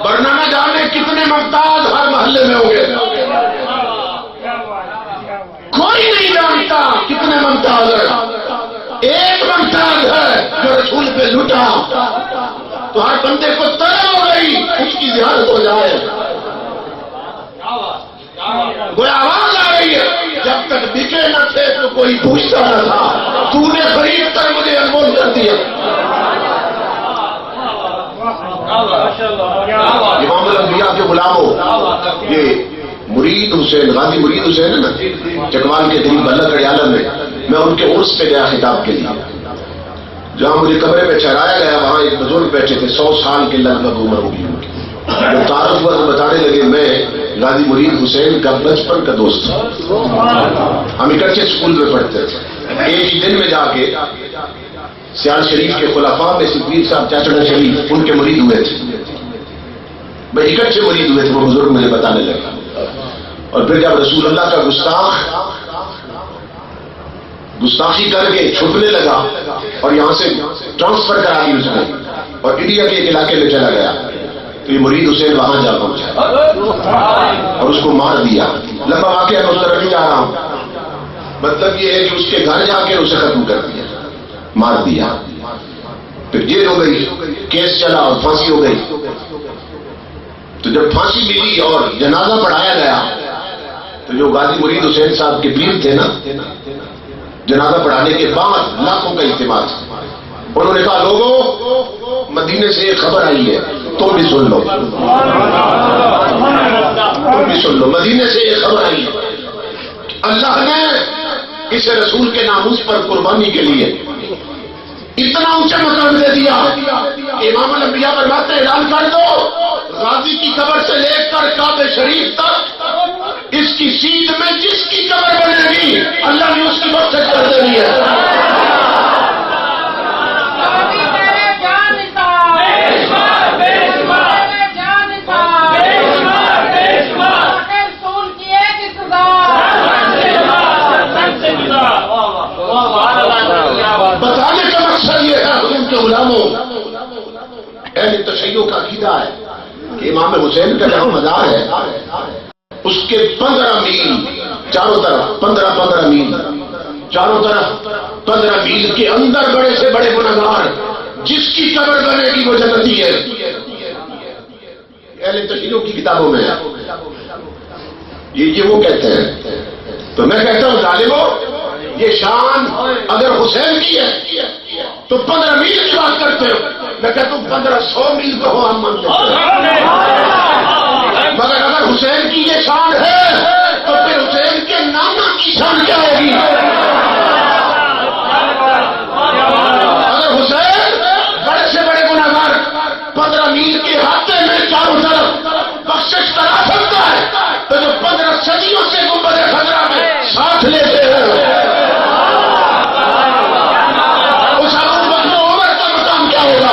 ورنہ نہ جانے کتنے ممتاز ہر محلے میں ہوں گے، کوئی نہیں جانتا کتنے ممتاز ہے. ایک ممتاز ہے جو رسول پہ لٹا، تو ہر بندے کو طلب ہو گئی اس کی زیارت ہو جائے. کوئی آواز آ رہی ہے، جب تک بکے نہ تھے تو کوئی پوچھتا نہ تھا، تو نے خرید کر مجھے انمول کر دیا. امام الانبیاء کے غلاموں، یہ مرید حسین، غازی مرید حسین ہے نا، چکوال کے قریب بلہ کڑیالہ میں ان کے عرس پہ گیا خطاب کے لیے. جہاں مجھے کمرے میں ٹھہرایا گیا وہاں ایک بزرگ بیٹھے تھے، 100 سال کے لگ بھگ عمر ہوگی. جب تعارف ہوا تو بتانے لگے میں غازی مرید حسین کا بچپن کا دوست تھا، ہم اکٹھے اسکول میں پڑھتے تھے. ایک ہی دن میں جا کے سیال شریف کے خلفاء میں سپیر صاحب چاچڑا شریف ان کے مرید ہوئے تھے، بھائی اکٹھے مرید ہوئے تھے. وہ بزرگ مجھے بتانے لگا. اور پھر جب رسول اللہ کا گستاخی کر کے چھپنے لگا اور یہاں سے ٹرانسفر کرا دی اس نے اور انڈیا کے ایک علاقے میں چلا گیا، تو یہ مرید حسین وہاں جا پہنچا اور اس کو مار دیا. لمبا واقعہ میں اس طرح نہیں جا رہا ہوں، مطلب یہ ہے کہ اس کے گھر جا کے اسے ختم کر دیا، مار دیا. پھر جیل ہو گئی، کیس چلا اور پھانسی ہو گئی. تو جب پھانسی ملی اور جنازہ پڑھایا گیا تو جو غازی مرید حسین صاحب کے پیر تھے نا، جنازہ پڑھانے کے بعد لاکھوں کا اجتماع، انہوں نے کہا لوگوں مدینے سے ایک خبر آئی ہے، تم بھی سن لو، تم بھی سن لو، مدینے سے ایک خبر آئی ہے، اللہ نے اس رسول کے ناموس پر قربانی کے لیے اتنا اونچا مقام دے دیا، امام الانبیاء فرماتے ہیں اعلان کر دو غازی کی قبر سے لے کر کعبہ شریف تک اس کی سیدھ میں جس کی قبر بنے گی اللہ نے اس کی بخشش کر دینی ہے۔ بتانے کا مقصد یہ ہے ان کے غلاموں، اہل تشیع کا عقیدہ ہے کہ امام حسین کا جہاں مزار ہے اس کے 15 میل چاروں طرف 15 میل چاروں طرف 15 میل کے اندر بڑے سے بڑے گنہگار جس کی قبر بنے گی وہ جنتی ہے، اہل تشیع کی کتابوں میں ہے، یہ وہ کہتے ہیں۔ تو میں کہتا ہوں ظالموں، یہ شان اگر حسین کی ہے تو 15 میل کی بات کرتے ہو، میں کہتا ہوں 1500 میل کو ہو ہم مانتے ہیں، مگر اگر حسین کی یہ شان ہے تو پھر حسین کے نانا کی شان کیا ہوگی؟ اگر حسین بڑے سے بڑے گنہگار 15 میل کے راستے میں چاروں طرف بخشش کرا سکتا ہے تو جو 15 صدیوں سے گنبد خضرا میں ساتھ لیتے ہیں اس ابو بکر و عمر کا مقام کیا ہوگا؟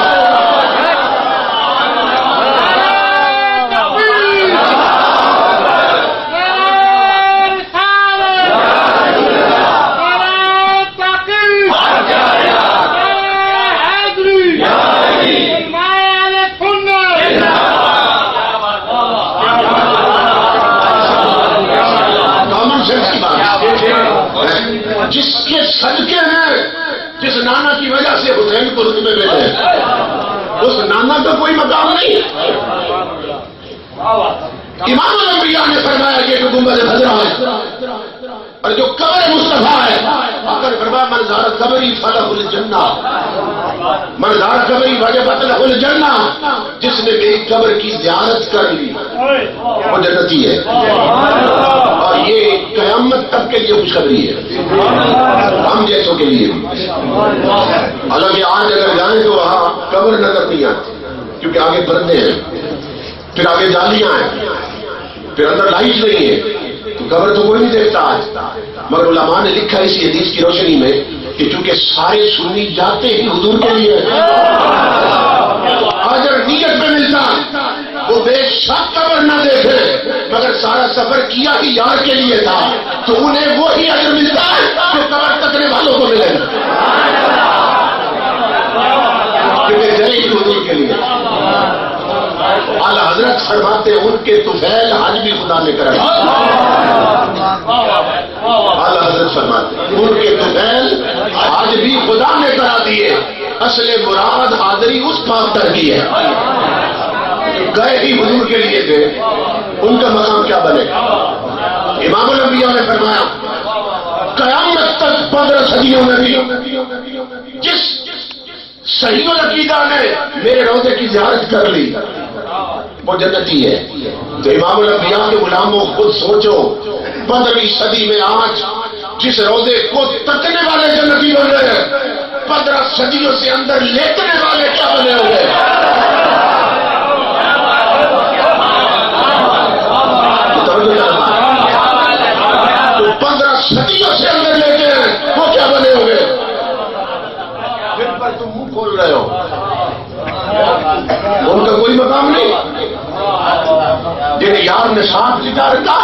جس کے صدقے میں جس نانا کی وجہ سے حسین کو رتبے ملے اس نانا کا کوئی مقام نہیں۔ امام الانبیاء نے فرمایا کہ جو گنبد خضرا ہے اور جو قبر مصطفیٰ ہے، آقا نے فرمایا من زار قبری فلہ الجنہ، من زار قبری وجبت لہ الجنہ، جس نے میری قبر کی زیارت کر لی وہ جنتی ہے، اور یہ قیامت تک کے لیے خوشخبری ہے ہم جیسوں کے لیے بھی۔ حالانکہ آج اگر جائیں تو وہاں قبر نظر نہیں آتی کیونکہ آگے پردے ہیں، پھر آگے جالیاں ہیں، پھر اندر لائٹ نہیں ہے، تو قبر تو کوئی نہیں دیکھتا آج۔ مگر علماء نے لکھا اسی حدیث کی روشنی میں کہ چونکہ سارے سنی جاتے ہی حضور کے لیے، آج اگر نیت میں ملتا وہ بے شک قبر نہ دیکھے مگر سارا سفر کیا ہی یار کے لیے تھا تو انہیں وہی اجر ملتا ہے جو قبر تکنے والوں کو ملے گا، کیونکہ گئے ہی حضور کے لیے۔ اعلیٰ حضرت فرماتے ان کے طفیل آج بھی خدا نے کرا، اعلیٰ حضرت فرماتے ان کے طفیل آج بھی خدا نے کرا دیے، اصل مراد حاضری اس پاک در کی ہے، گئے ہی حضور کے لیے تھے، ان کا مقام کیا بنے گا؟ امام الانبیاء نے فرمایا قیامت تک 15 صدیوں میں بھی جس صحیح العقیدہ نے میرے روضے کی زیارت کر لی وہ جنتی ہے۔ تو امام الانبیاء کے غلاموں خود سوچو 15ویں صدی میں آج جس روضے کو تکنے والے جنتی بن رہے ہیں 15 صدیوں سے اندر لیٹنے والے کیا بنے ہوئے؟ تو 15 صدیوں سے اندر لیتے ہیں وہ کیا بنے ہوئے؟ جن پر تم منہ کھول رہے ہو ان کا کوئی مقام نہیں، جنہیں یار نے ساتھ لکھا رکھا۔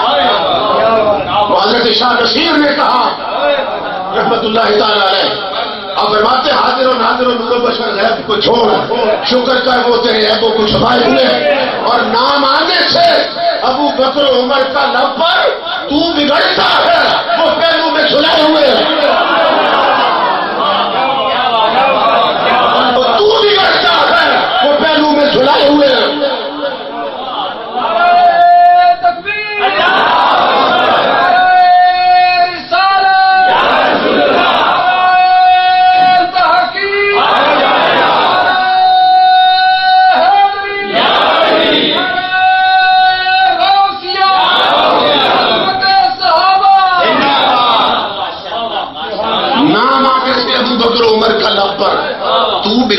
تو حضرت شاہ نصیر نے کہا رحمت اللہ تعالی علیہ، اب فرماتے حاضر و ناظر و نور و بشر غیب کو چھوڑ شکر کر وہ تیرے عیبوں کو چھپائے ہوئے، اور نام آنے سے ابو بکر و عمر کا لب پر تو بگڑتا ہے وہ پہلو میں چھلائے ہوئے ہیں، تو بگڑتا ہے وہ پہلو میں چھلائے ہوئے ہیں۔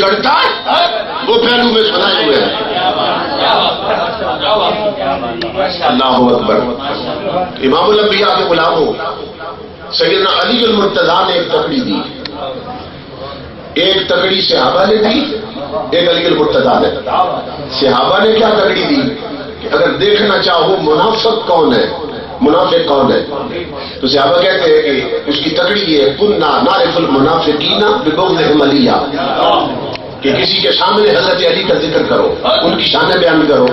بگڑتا وہ پہلو میں سنائے ہوئے ہیں. اللہ اکبر. امام الانبیاء کے غلاموں سیدنا علی المرتضیٰ نے ایک تکڑی دی. ایک تکڑی صحابہ نے دی, ایک علی المرتضیٰ نے. صحابہ نے کیا تکڑی دی کہ اگر دیکھنا چاہو منافق کون ہے, منافق کون ہے, تو صحابہ کہتے ہیں کہ اس کی تکڑی ہے کننا نعرف المنافقین ببغضهم علیہ, کہ کسی کے سامنے حضرت علی کا ذکر کرو, ان کی شانیں بیان کرو,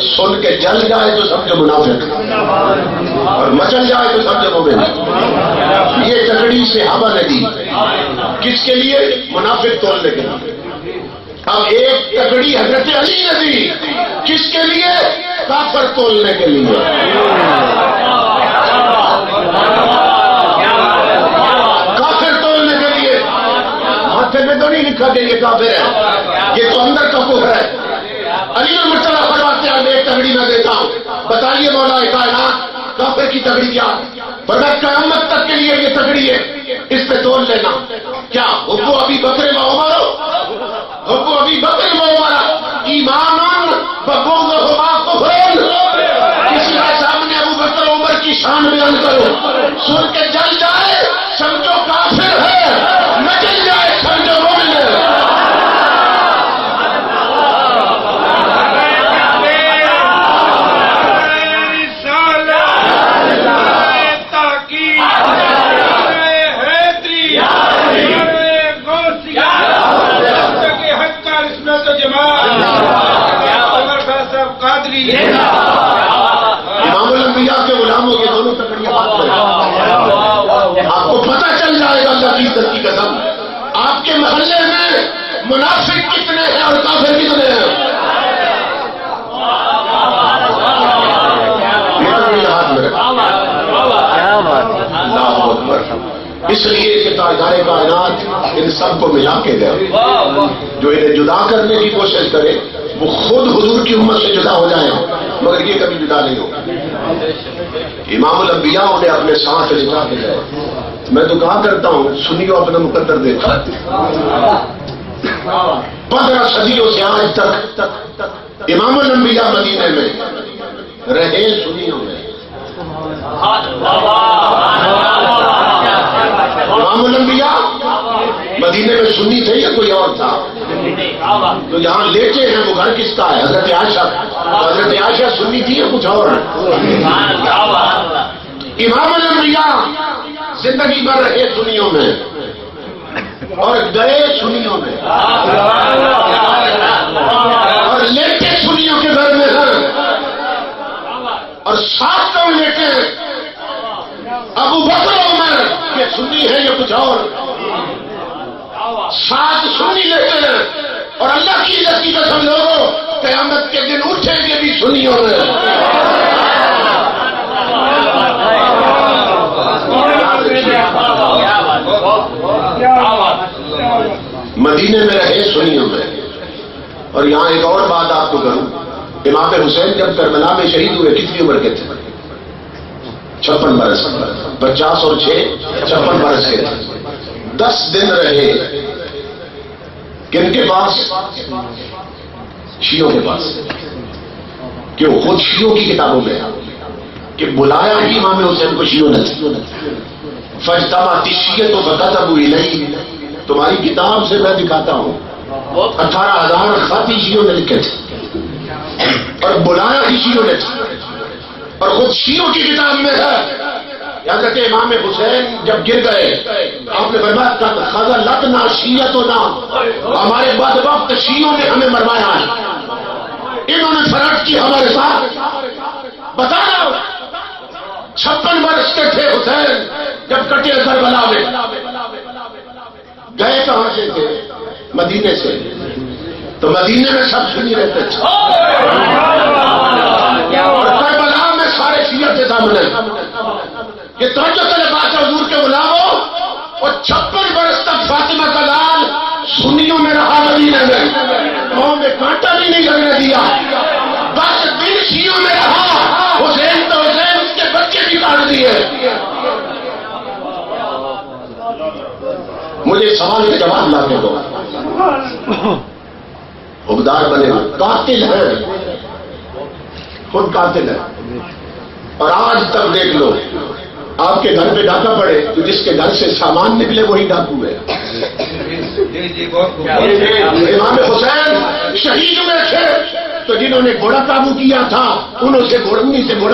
سن کے جل جائے تو سمجھو منافق اور مچل جائے تو سمجھو مومن. یہ تکڑی صحابہ نے دی کس کے لیے؟ منافق تولنے کے لیے. اب ایک تکڑی حضرت علی نے دی کس کے لیے؟ کافر تولنے کے لیے. کافر تولنے کے لیے. ماتھے میں تو نہیں لکھا کہ یہ کافر ہے, یہ تو اندر کا کفر ہے. علی المرتضیٰ فرماتے ہیں میں ایک تکڑی میں دیتا ہوں, بتائیے مولا کائنات کافر کی تکڑی کیا؟ ورنہ قیامت تک کے لیے یہ تکڑی ہے, اس پہ تول لینا. کیا حب ابی بکر و عمر, حب ابی بکر و عمر ایمان ببغضہما کفر. کسی کے سامنے ابو بکر و عمر کی شان بیان کرو, سن کے جل جائے سمجھو کافر ہے, نہ جل جائے سمجھو مومن ہے. امام الانبیاء کے غلاموں کے دونوں تکڑیاں بات کریں, آپ کو پتہ چل جائے گا اللہ کی عزت کی قسم. آپ کے محلے میں منافق کتنے ہیں اور کافر کتنے ہیں. اللہ اکبر. اس لیے کہ تاجدار کائنات ان سب کو ملا کے گئے. جو انہیں جدا کرنے کی کوشش کرے وہ خود حضور کی امت سے جدا ہو جائے, مگر یہ کبھی جدا نہیں ہوگا. امام الانبیاء انہیں اپنے ساتھ لٹا کے گئے. میں تو کہا کرتا ہوں سنیو اپنا مقدر دیکھا, 15 صدیوں سے آج تک امام الانبیاء مدینے میں رہے سنیوں میں. امام الانبیاء مدینے میں سنی تھے یا کوئی اور تھا؟ تو یہاں لیٹے ہیں وہ گھر کس کا ہے؟ حضرت عائشہ. حضرت عائشہ سنی تھی یا کچھ اور؟ امام الانبیاء زندگی بھر رہے سنیوں میں اور گئے سنیوں میں اور لیٹے سنیوں کے گھر میں ہیں. اور ساتھ کون لیٹے ہیں؟ ابو بکر عمر یہ سنی ہے یا کچھ اور؟ ساتھ سنی لیتے ہیں. اور اللہ کی عزت کی قسم لوگوں قیامت کے دن اٹھیں گے بھی سنیوں میں. مدینے میں رہے سنیوں میں. اور یہاں ایک اور بات آپ کو کروں, امام حسین جب کربلا میں شہید ہوئے کتنی عمر کے تھے؟ 56 برس. 50 اور 6 56 برس کے تھے. 10 دن رہے کن کے پاس؟ شیعوں کے پاس. کیوں؟ خود شیعوں کی کتابوں میں کہ بلایا ہی امام حسین کو شیعوں نے. فاجتمعت الشیعۃ فکتبوا الیہ, تمہاری کتاب سے میں دکھاتا ہوں 18,000 خط شیعوں نے لکھے تھے اور بلایا ہی شیعوں نے. اور خود شیعوں کی کتاب میں ہے حضرت امام حسین جب گر گئے آپ نے فرمایا قد خذلتنا شیعتنا, ہمارے بعد وقت شیعوں نے ہمیں مروایا ہے, انہوں نے فرق کی ہمارے ساتھ. بتا رہا ہوں 56 برس کے تھے حسین جب کٹے کربلا میں. گئے کہاں سے تھے؟ مدینے سے. تو مدینے میں سب سنی رہتے تھے اور کربلا میں سارے شیعہ کے سامنے. یہ توجہ کرے بات حضور کے غلاموں. اور 56 برس تک فاطمہ کا لال سنیوں میں رہا مدینے میں, پاؤں میں کانٹا بھی نہیں لگنے دیا. بس دن شیعوں میں رہا. حسین تو حسین, اس کے بچے بھی کاٹ دیے. مجھے سوال کا جواب لا کے دو. حکمدار بنے ہوئے، قاتل ہیں، خود قاتل ہے. اور آج تک دیکھ لو، آپ کے گھر پہ ڈاکہ پڑے تو جس کے گھر سے سامان نکلے وہی ڈاکو ہے. امام حسین شہید ہوئے تھے تو جنہوں نے گھوڑا قابو کیا تھا انہوں سے گھوڑا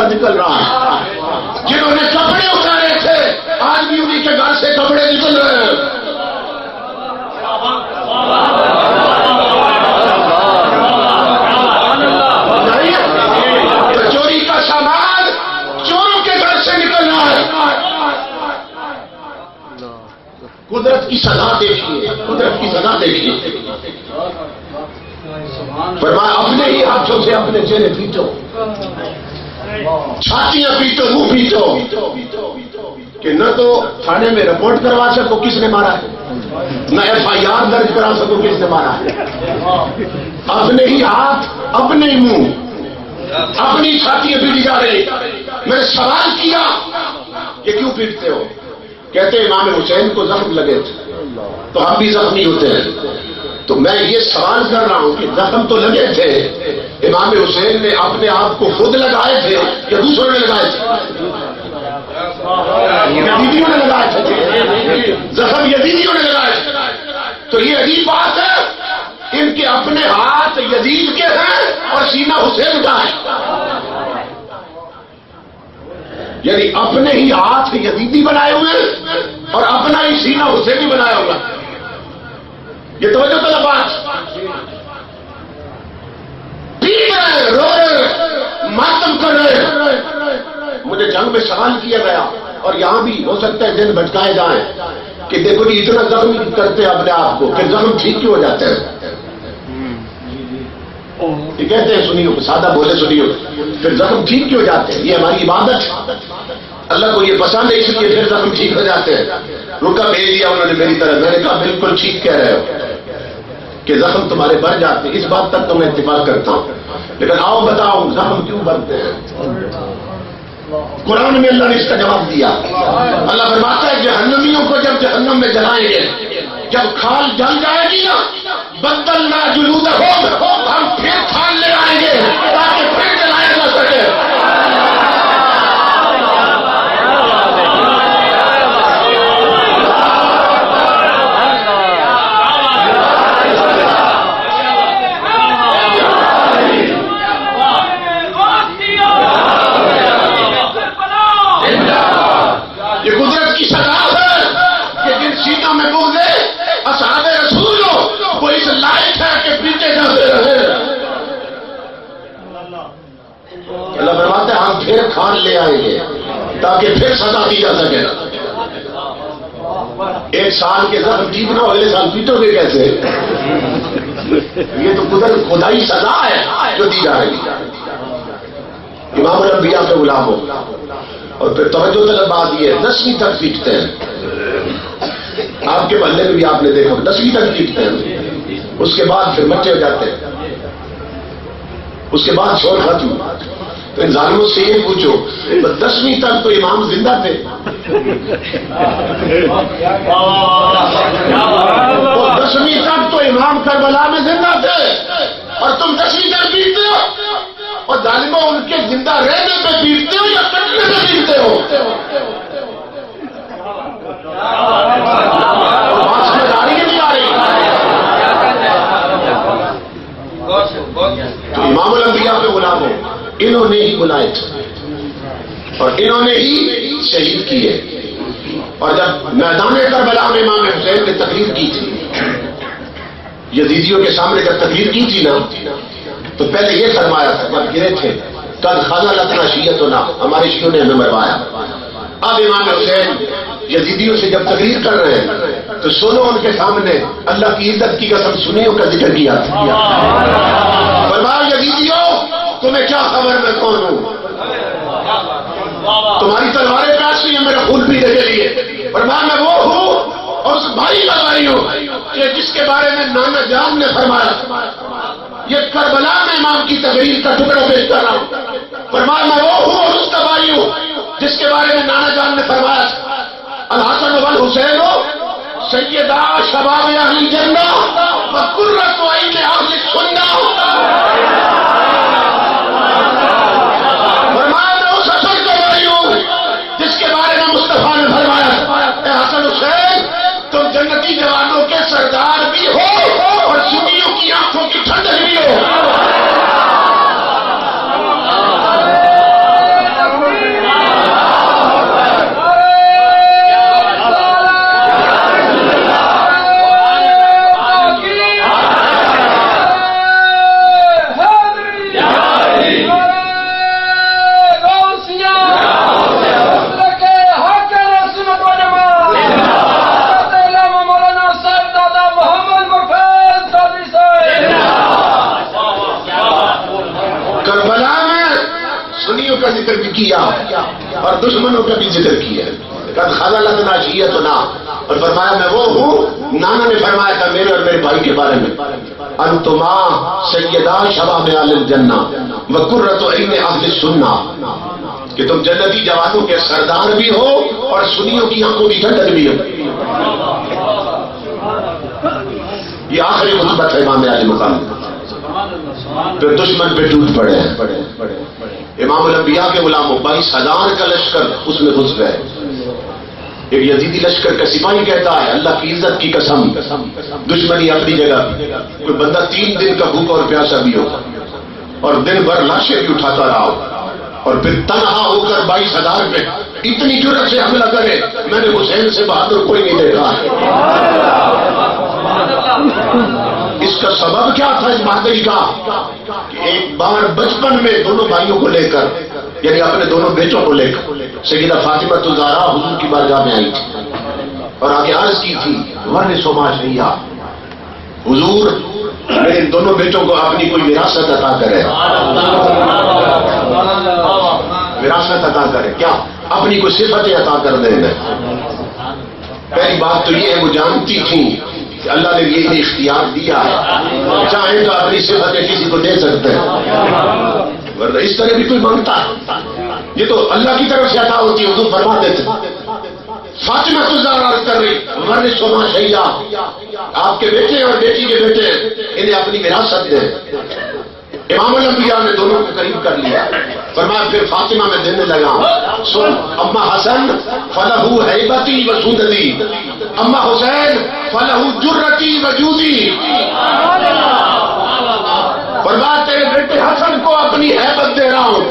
نکل رہا ہے. جنہوں نے کپڑے اتارے تھے آج بھی انہیں کے گھر سے کپڑے نکل رہے ہیں. تو چوری کا سامان چوروں کے گھر سے نکل رہا ہے. قدرت کی سزا دیکھیے، قدرت کی سزا دیکھیے. فرمایا اپنے ہی ہاتھوں سے اپنے چہرے پیٹو، چھاتیاں پیٹو، منہ پیٹو، کہ نہ تو تھانے میں رپورٹ کروا سکو کس نے مارا ہے، نہ FIR درج کرا سکو کس نے مارا ہے. اپنے ہی ہاتھ، اپنے ہی منہ، اپنی چھاتیاں پیٹی جا رہی. میں نے سوال کیا کہ کیوں پیٹتے ہو؟ کہتے امام حسین کو زخم لگے تھے تو ہم بھی زخمی ہوتے ہیں. تو میں یہ سوال کر رہا ہوں کہ زخم تو لگے تھے، امام حسین نے اپنے آپ کو خود لگائے تھے یا دوسروں نے لگائے تھے؟ یزیدیوں نے لگائے تھے. زخم یزیدیوں نے لگائے تھے. تو یہ عجیب بات ہے، ان کے اپنے ہاتھ یزید کے ہیں اور سینہ حسین کا ہے. یعنی اپنے ہی ہاتھ یزیدی بنائے ہوئے اور اپنا ہی سینہ حسینی بنایا ہوا. یہ توجہ طلب بات. پیٹ رہے، رو رہے، ماتم کر رہے. مجھے جنگ میں سوال کیا گیا اور یہاں بھی ہو سکتا ہے دن بھٹکائے جائیں کہ دیکھو جی اتنا زخم کرتے ہیں اپنے آپ کو، پھر زخم ٹھیک کیوں ہو جاتے ہیں؟ یہ کہتے ہیں سنیو، سادہ بولے سنیو، پھر زخم ٹھیک کیوں ہو جاتے ہیں؟ یہ ہماری عبادت ہے، اللہ کو یہ پسند ہے، اس لیے پھر زخم ٹھیک ہو جاتے ہیں. رکا بھیج دیا انہوں نے میری طرف. میں نے کہا بالکل ٹھیک کہہ رہے ہو کہ زخم تمہارے بڑھ جاتے ہیں، اس بات تک تو میں اتفاق کرتا ہوں. لیکن آؤ بتاؤ زخم کیوں بڑھتے ہیں؟ قرآن میں اللہ نے اس کا جواب دیا. اللہ فرماتا ہے جہنمیوں کو جب جہنم میں جلائیں گے، جب کھال جل جائے گی نا، بدلنا جلودہم، ہم پھر کھال لے آئیں گے تاکہ پھر جلایا جا سکے. اصحاب رسول وہ اس لائق ہے کہ پیچھے جاتے رہے. اللہ فرماتا ہے ہم پھر کھان لے آئیں گے تاکہ پھر سزا دی جا سکے. ایک سال کے زخم ٹھیک نہ ہو اگلے سال پیٹو گے کیسے؟ یہ تو قدرت خدائی سزا ہے جو دی جا رہی ہے. امام الانبیاء کے غلام ہو. اور پھر توجہ طلب بات یہ ہے 10ویں تک پیٹتے ہیں. آپ کے محلے میں بھی آپ نے دیکھا 10ویں تک پیٹتے ہیں، اس کے بعد پھر بچے ہو جاتے ہیں، اس کے بعد چھوڑ ختم. تو ان ظالموں سے یہ پوچھو 10ویں تک تو امام زندہ تھے، 10ویں تک تو امام کربلا میں زندہ تھے اور تم 10ویں تک پیٹتے ہو. اور ظالموں ان کے زندہ رہنے پہ پیٹتے ہو یا کٹنے پہ پیٹتے ہو؟ تو امام الانبیاء کے غلام ہو، انہوں نے ہی بلائے تھے اور انہوں نے ہی شہید کیے. اور جب میدان کربلا میں امام حسین نے تقریر کی تھی، یزیدیوں کے سامنے جب تقریر کی تھی نا، تو پہلے یہ فرمایا تھا جب گرے تھے قد خذلتنا شیعتنا، ہمارے شیعوں نے ہمیں مروایا. اب امام حسین یزیدیوں سے جب تقریر کر رہے ہیں تو سنو ان کے سامنے اللہ کی عزت کی قسم سنیوں کا ذکر کیا. فرمایا یزیدیوں تمہیں کیا خبر میں کون ہوں؟ تمہاری تلواریں پیاس ہوئی ہیں میرا خون پینے کے لیے. فرمایا میں وہ ہوں اور اس بھائی کا بھائی ہوں کہ جس کے بارے میں نانا جان نے فرمایا. یہ کربلا میں امام کی تقریر کا ٹکڑا پیش کر رہا ہوں. فرمایا میں وہ ہوں اور اس کا بھائی ہوں جس کے بارے میں نانا جان نے فرمایا الحسن والحسین سیدہ شباب اہل جنہ وقرۃ عین اہل سنہ. فرمایا میں اس اثر کا بھائی ہوں جس کے بارے میں مصطفیٰ نے فرمایا اے حسن حسین تم جنتی جوانوں کے سردار بھی ہو اور سنیوں کی آنکھوں کی ٹھنڈک بھی ہو. کا ذکر بھی کیا اور دشمنوں کا بھی ذکر کیا. قد خذلت ناشیتنا اور فرمایا میں وہ ہوں. نانا نے فرمایا تھا میرے اور میرے بھائی کے بارے میں انتما سیدا شباب اہل الجنہ وقرۃ عین اہل السنہ کہ تم جنتی جوانوں کے سردار بھی ہو اور سنیوں کی آنکھوں کی ٹھنڈک بھی ہو. یہ آخری خطبہ ہے امام علی مقام. پھر دشمن پہ ٹوٹ پڑے ہیں. امام الانبیاء کے غلام 22,000 کا لشکر اس میں گھس گئے. ایک یزیدی لشکر کا سپاہی کہتا ہے اللہ کی عزت کی قسم دشمنی اپنی جگہ. کوئی بندہ 3 دن کا بھوکا اور پیاسا بھی ہو اور دن بھر لاشیں بھی اٹھاتا رہا اور پھر تنہا ہو کر 22,000 پہ اتنی جرأت سے حملہ کرے. میں نے حسین سے بہادر کوئی نہیں دیکھا. اس کا سبب کیا تھا اس بہادری کا کہ ایک بار بچپن میں دونوں بھائیوں کو لے کر یعنی اپنے دونوں بیٹوں کو لے کر سیدہ فاطمہ الزہرا حضور کی بارگاہ میں آئی تھی اور آگے عرض کی تھی ورث ما شیعہ حضور میرے ان دونوں بیٹوں کو اپنی کوئی وراثت عطا کرے. وراثت عطا کرے کیا اپنی کوئی صفتیں عطا کر دیں. پہلی بات تو یہ ہے وہ جانتی تھی کہ اللہ نے یہ اختیار دیا ہے چاہیں تو اپنی صفتیں کسی کو دے سکتے ہیں ورنہ اس طرح بھی کوئی مانگتا ہے. یہ تو اللہ کی طرف سے عطا ہوتی ہے. حضور فرماتے تھے فاطمہ الزہرا عرض کر رہی ورث ما شیعہ آپ کے بیٹے اور بیٹی کے بیٹے انہیں اپنی وراثت دیں. امام الانبیاء نے دونوں کو قریب کر لیا. فرمایا پھر فاطمہ میں دینے لگا سن اما حسن فلہ ہیبتی و سودتی اما حسین فلہ جرتی و جودی. فرمایا تیرے بیٹے حسن کو اپنی ہیبت دے رہا ہوں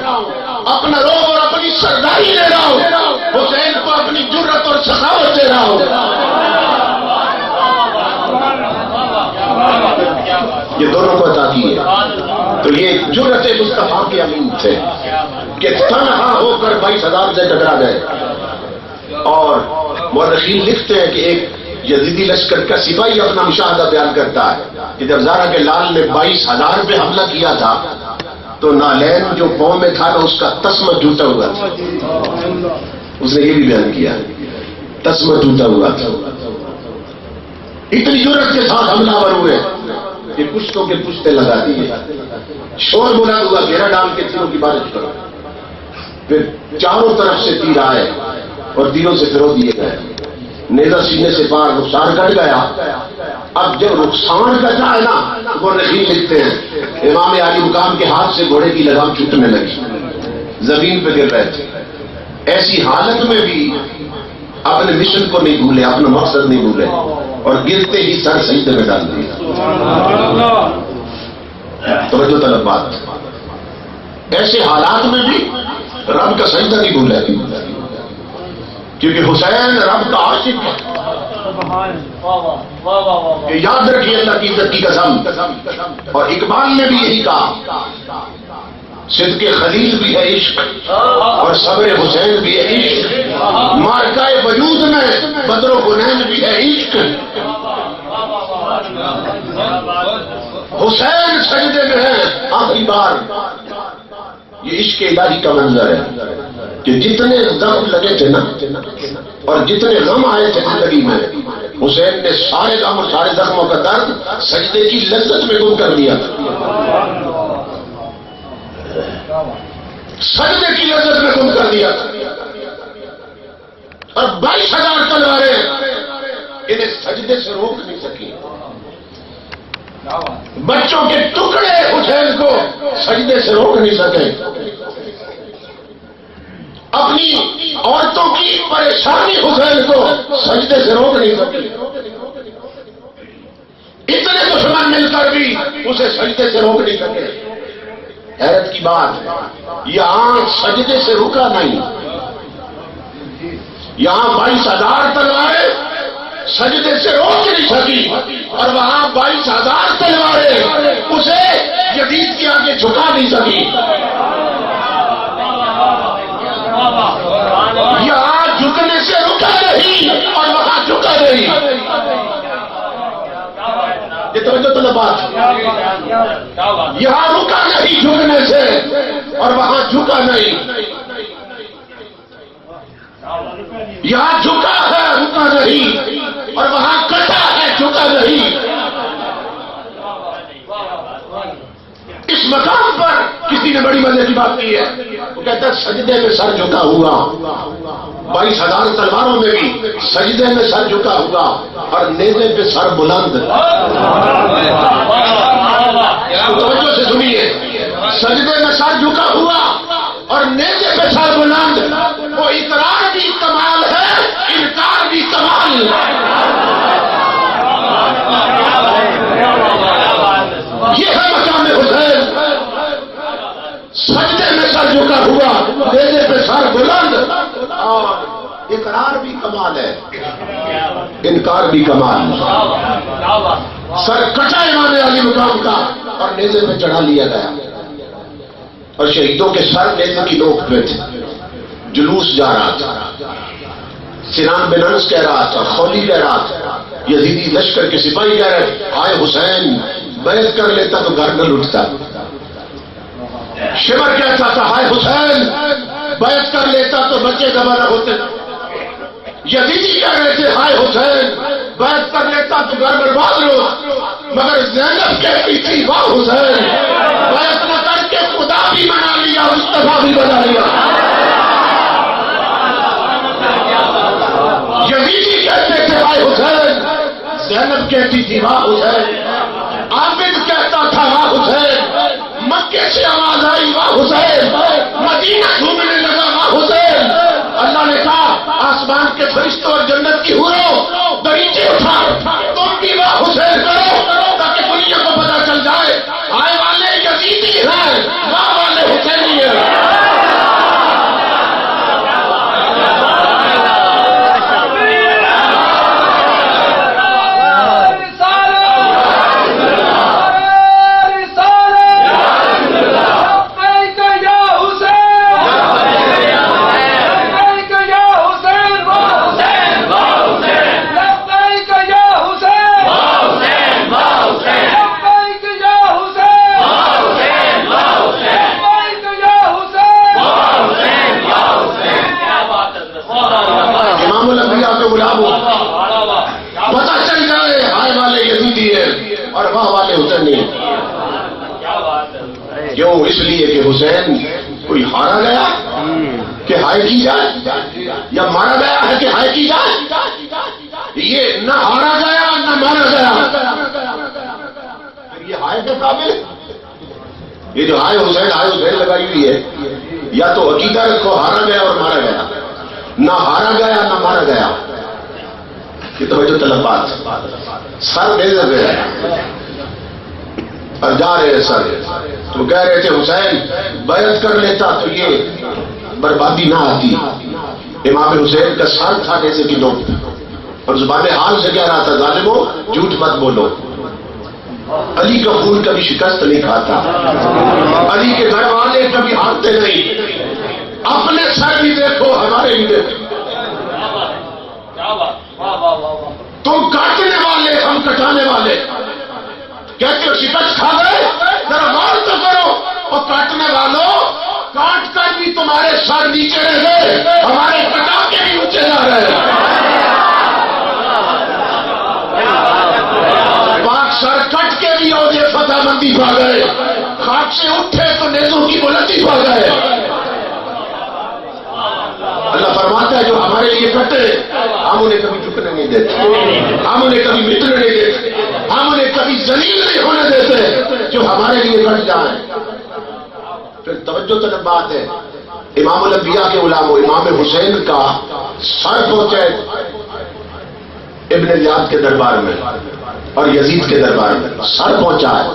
اپنا روب اور اپنی سرداری دے رہا ہوں. حسین کو اپنی جرت اور سخاوت دے رہا ہوں. یہ دونوں کو عطا کی ہے. تو یہ جرت مصطفیٰ کے امین تھے کہ تنہا ہو کر 22,000 سے ٹکرا گئے. اور مورخین لکھتے ہیں کہ ایک یزیدی لشکر کا سپاہی اپنا مشاہدہ بیان کرتا ہے کہ جب زہرا کے لال نے 22,000 پہ حملہ کیا تھا تو نالین جو پاؤں میں تھا نا اس کا تسمہ ٹوٹا ہوا تھا. اس نے یہ بھی بیان کیا تسمہ ٹوٹا ہوا تھا. اتنی جرت کے ساتھ حملہ ور ہوئے کہ پشتوں کے پشتے لگا دیے. شور بلند ہوا گھیرا ڈال کے تیروں کی بارش کرو. پھر چاروں طرف سے تیر آئے اور تیروں سے پھرو دیے گئے. نیزہ سینے سے پار رخسار کٹ گیا. اب جب رخسار کٹا ہے نا وہ نہیں لکھتے ہیں امام علی مقام کے ہاتھ سے گھوڑے کی لگام چھوٹنے لگی زمین پہ گر رہے تھے. ایسی حالت میں بھی اپنے مشن کو نہیں بھولے اپنا مقصد نہیں بھولے اور گرتے ہی سر سجدے میں ڈال دیا. توجہ طلب بات. ایسے حالات میں بھی رب کا سجدہ نہیں بھولے کیونکہ حسین رب کا عاشق ہے. یاد رکھیے اللہ کی عزت کی قسم. اور اقبال نے بھی یہی کہا صدق خلیل بھی ہے عشق اور صبر حسین بھی ہے عشق. مارکہ وجود میں بدر و حنین بھی ہے عشق. حسین سجدے میں ہے آخری بار. یہ عشق الہی کا منظر ہے کہ جتنے غم لگے تھے نا اور جتنے غم آئے تھے زندگی میں حسین نے سارے غم اور سارے زخموں کا درد سجدے کی لذت میں گم کر دیا. سجدے کی لذت میں گم کر دیا. اور 22,000 تلواریں انہیں سجدے سے روک نہیں سکی. بچوں کے ٹکڑے حسین کو سجدے سے روک نہیں سکے. اپنی عورتوں کی پریشانی حسین کو سجدے سے روک نہیں سکی. اتنے دشمن مل کر بھی اسے سجدے سے روک نہیں سکے. حیرت کی بات، یہاں سجدے سے رکا نہیں. یہاں 22,000 تلواریں سجدے سے روک نہیں سکی، اور وہاں 22,000 تلواریں اسے یزید کے آگے جھکا نہیں سکی. یہاں جھکنے سے رکا نہیں اور وہاں جھکا نہیں. یہ توجہ تو بات، یہاں رکا نہیں جھکنے سے اور وہاں جھکا نہیں. یہاں جھکا ہے رکا نہیں، اور وہاں کٹا ہے جھکا نہیں. اس مقام پر کسی نے بڑی مزے کی بات کی ہے. وہ کہتا ہے سجدے میں سر جھکا ہوا، 22,000 تلواروں میں بھی سجدے میں سر جھکا ہوا اور نیزے پہ سر بلند. توجہ سے سنیے، سجدے میں سر جھکا ہوا اور نیزے پہ سر بلند. وہ اقرار بھی کمال ہے، انکار بھی کمال. یہ ہے مقام حسین. سجدے میں سر جھکا ہوا، نیزے پہ سر بلند، اور اقرار بھی کمال ہے، انکار بھی کمال. سر کٹا امام علی مقام کا اور نیزے پہ چڑھا لیا گیا. اور شہیدوں کے سر نیزے کی نوک پہ تھے. جلوس جا رہا تھا، سنان بن انس کہہ رہا تھا، خولی کہہ رہا تھا، یزیدی لشکر کے سپاہی کہہ رہے آئے حسین بیعت کر لیتا تو گھر نہ لٹتا. شمر کہتا تھا ہائے حسین بیعت کر لیتا تو بچے دبا نہ ہوتے. یزیدی کہہ رہے تھے ہائے حسین بیعت کر لیتا تو گھر برباد ہو. مگر زینب کہتی تھی واہ حسین بیعت نہ کر کے خدا بھی بنا لیا، مصطفیٰ بھی بنا لیا. یزیدی کہتے تھے ہائے حسین، زینب کہتی تھی واہ حسین، عابد کہتا تھا واہ حسین، مکے سے آواز آئی واہ حسین، مدینہ جھومنے لگا واہ حسین. اللہ نے کہا آسمان کے فرشتوں اور جنت کی حوروں دریچے اٹھا تم بھی واہ حسین کرو تاکہ دنیا کو پتہ چل جائے آئے والے یزیدی ہیں، واہ والے حسینی ہیں. پتہ چل جائے ہائے والے یزیدی ہیں اور واہ والے حسینی ہیں. کیوں؟ اس لیے کہ حسین کوئی ہارا گیا کہ ہائے کی جائے، یا مارا گیا ہے کہ ہائے کی جائے. یہ نہ ہارا گیا نہ مارا گیا، یہ ہائے کے قابل. یہ جو ہائے حسین لگائی ہوئی ہے، یا تو عقیدہ رکھو ہارا گیا اور مارا گیا، نہ ہارا گیا نہ مارا گیا. یہ توجہ طلب بات. سر دے گئے اور جا رہے سر تو کہہ رہے تھے حسین بیعت کر لیتا تو یہ بربادی نہ آتی. امام حسین کا سر تھا نیزے کی نوک اور زبان حال سے کہہ رہا تھا ظالمو جھوٹ مت بولو، علی کا خون کبھی شکست نہیں کھاتا، علی کے گھر والے کبھی ہارتے نہیں. اپنے سر بھی دیکھو ہمارے بھی دیکھو. تم کاٹنے والے ہم کٹانے والے. کہتے ہو شکست کھا گئے، ذرا غور تو کرو. اور کاٹنے والوں کاٹ کر بھی تمہارے سر نیچے رہ گئے، ہمارے کٹا کے بھی اونچے جا رہے ہیں. پاک سر کٹ کے بھی اور یہ فتح مندی پا گئے، خاک سے اٹھے تو نیزوں کی بلندی پا گئے. اللہ فرماتا ہے جو ہمارے ہمارے لیے کرتے ہیں، ہم انہیں کبھی جھکنے نہیں دیتے، ہم انہیں کبھی مٹنے نہیں دیتے، ہم انہیں کبھی ذلیل نہیں ہونے دیتے جو ہمارے لیے کٹ جائیں۔ پھر توجہ طلب بات ہے، امام الانبیاء کے غلام امام حسین کا سر پہنچے ابن زیاد کے دربار میں اور یزید کے دربار میں، سر پہنچا ہے،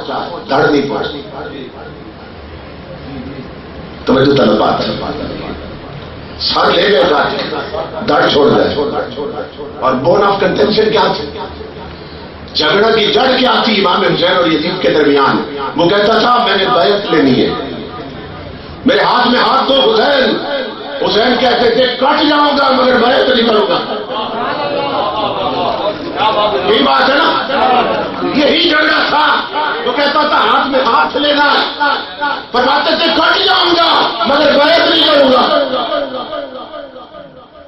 دھڑ نہیں پہنچی۔ توجہ طلب بات ہے، سر لے گئے کاٹ کے، دھڑ چھوڑ گئے۔ اور بون آف کنٹینشن کیا تھی؟ جھگڑا کی جڑ کیا تھی امام حسین اور یزید کے درمیان؟ وہ کہتا تھا میں نے بیعت لینی ہے، میرے ہاتھ میں ہاتھ دو حسین۔ حسین کہتے تھے کٹ جاؤں گا مگر بیعت نہیں کروں گا۔ یہی بات ہے نا، یہی جھگڑا تھا۔ وہ کہتا تھا ہاتھ میں ہاتھ لینا، فرماتے تھے کٹ جاؤں گا مگر بیعت نہیں کروں گا۔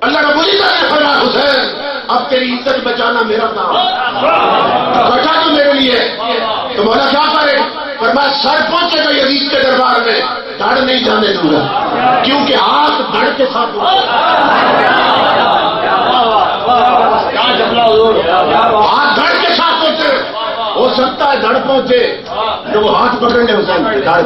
اللہ رب العزت نے فرمایا حسین اب تیری عزت بچانا میرا کام، بچا تو میرے لیے۔ تو مولا کیا کرے؟ فرمایا سر پہنچے گا یزید کے دربار میں، دھڑ نہیں جانے دوں گا، کیونکہ ہاتھ دھڑ کے ساتھ ہاتھ دھڑ کے ساتھ پہنچے۔ ہو سکتا ہے دھڑ پہنچے تو وہ ہاتھ پکڑ لے حسین، دھڑ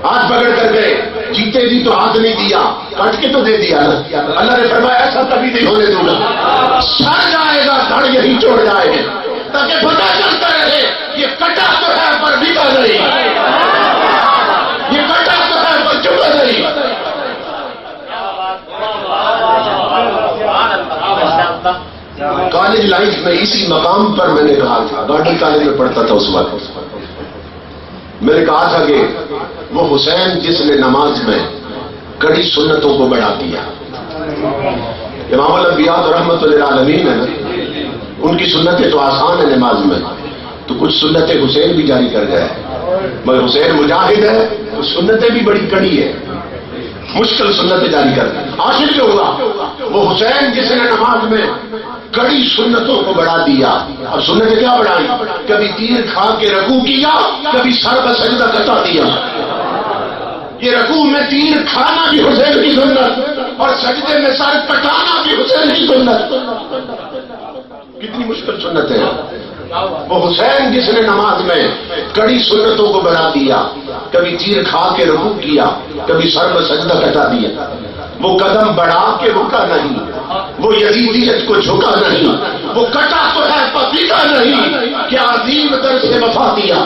ہاتھ پکڑ کر گئے، جیتے جی تو ہاتھ نہیں دیا، کٹ کے تو دے دیا نا۔ اللہ نے فرمایا ایسا کبھی نہیں ہونے دوں گا، سر جائے گا دھڑ یہی چھوڑ جائے گا، تاکہ پتہ چلتا رہے یہ کٹا تو ہے پر بکا نہیں، یہ کٹا تو ہے پر چپا نہیں۔ کالج لائف میں اسی مقام پر میں نے کہا تھا، گارڈن کالج میں پڑھتا تھا اس وقت، میں نے کہا تھا کہ وہ حسین جس نے نماز میں کڑی سنتوں کو بڑھا دیا۔ امام الانبیاء تو رحمت للعالمین ہے، ان کی سنتیں تو آسان ہے نماز میں، تو کچھ سنتیں حسین بھی جاری کر گئے، مگر حسین مجاہد ہے تو سنتیں بھی بڑی کڑی ہے، مشکل سنتیں جاری کر گئے۔ آخر جو ہوا وہ حسین جس نے نماز میں کڑی سنتوں کو بڑھا دیا۔ اب سنتیں کیا بڑھائی؟ کبھی تیر کھا کے رکوع کیا، کبھی سر کا سجدہ کٹا دیا۔ یہ رکوع میں تیر کھانا بھی حسین کی سنت اور سجدے میں سر کٹانا بھی حسین کی سنت۔ کتنی مشکل سنت ہے۔ وہ حسین جس نے نماز میں کڑی سنتوں کو بڑھا دیا، کبھی تیر کھا کے رکوع کیا، کبھی سر میں سجدہ کٹا دیا۔ وہ قدم بڑھا کے رکا نہیں، وہ یزیدیت کو جھکا نہیں، وہ کٹا تو ہے پپیتا نہیں، کیا عظیم در سے وفا دیا۔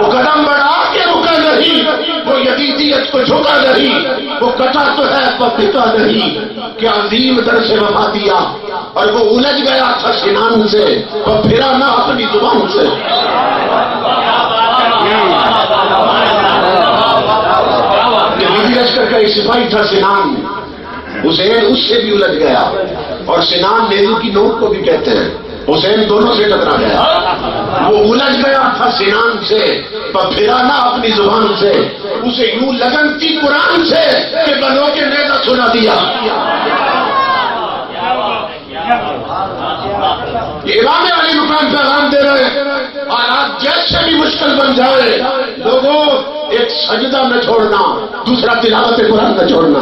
وہ قدم بڑھا کے رکا نہیں، وہ یزیدیت کو جھکا نہیں، وہ کٹا تو ہے پپیتا نہیں، کیا عظیم در سے وفا دیا۔ اور وہ الجھ گیا تھا سنان سے، وہ پھرا نہ اپنی زبان سے۔ لشکر کا ایک سپاہی تھا سنان، حسین اس سے بھی الجھ گیا، اور سنان نیزو کی نوک کو بھی کہتے ہیں، حسین دونوں سے ٹکرا گیا۔ وہ الجھ گیا تھا سنان سے، پر پھرا نہ اپنی زبان سے، اسے یوں لگن تھی قرآن سے کہ بنو کے نیزہ سنا دیا۔ یہ امام علی مقام پیغام دے رہے ہیں، حالات جیسے بھی مشکل بن جائے لوگوں ایک سجدہ نہ چھوڑنا، دوسرا تلاوت قرآن نہ چھوڑنا۔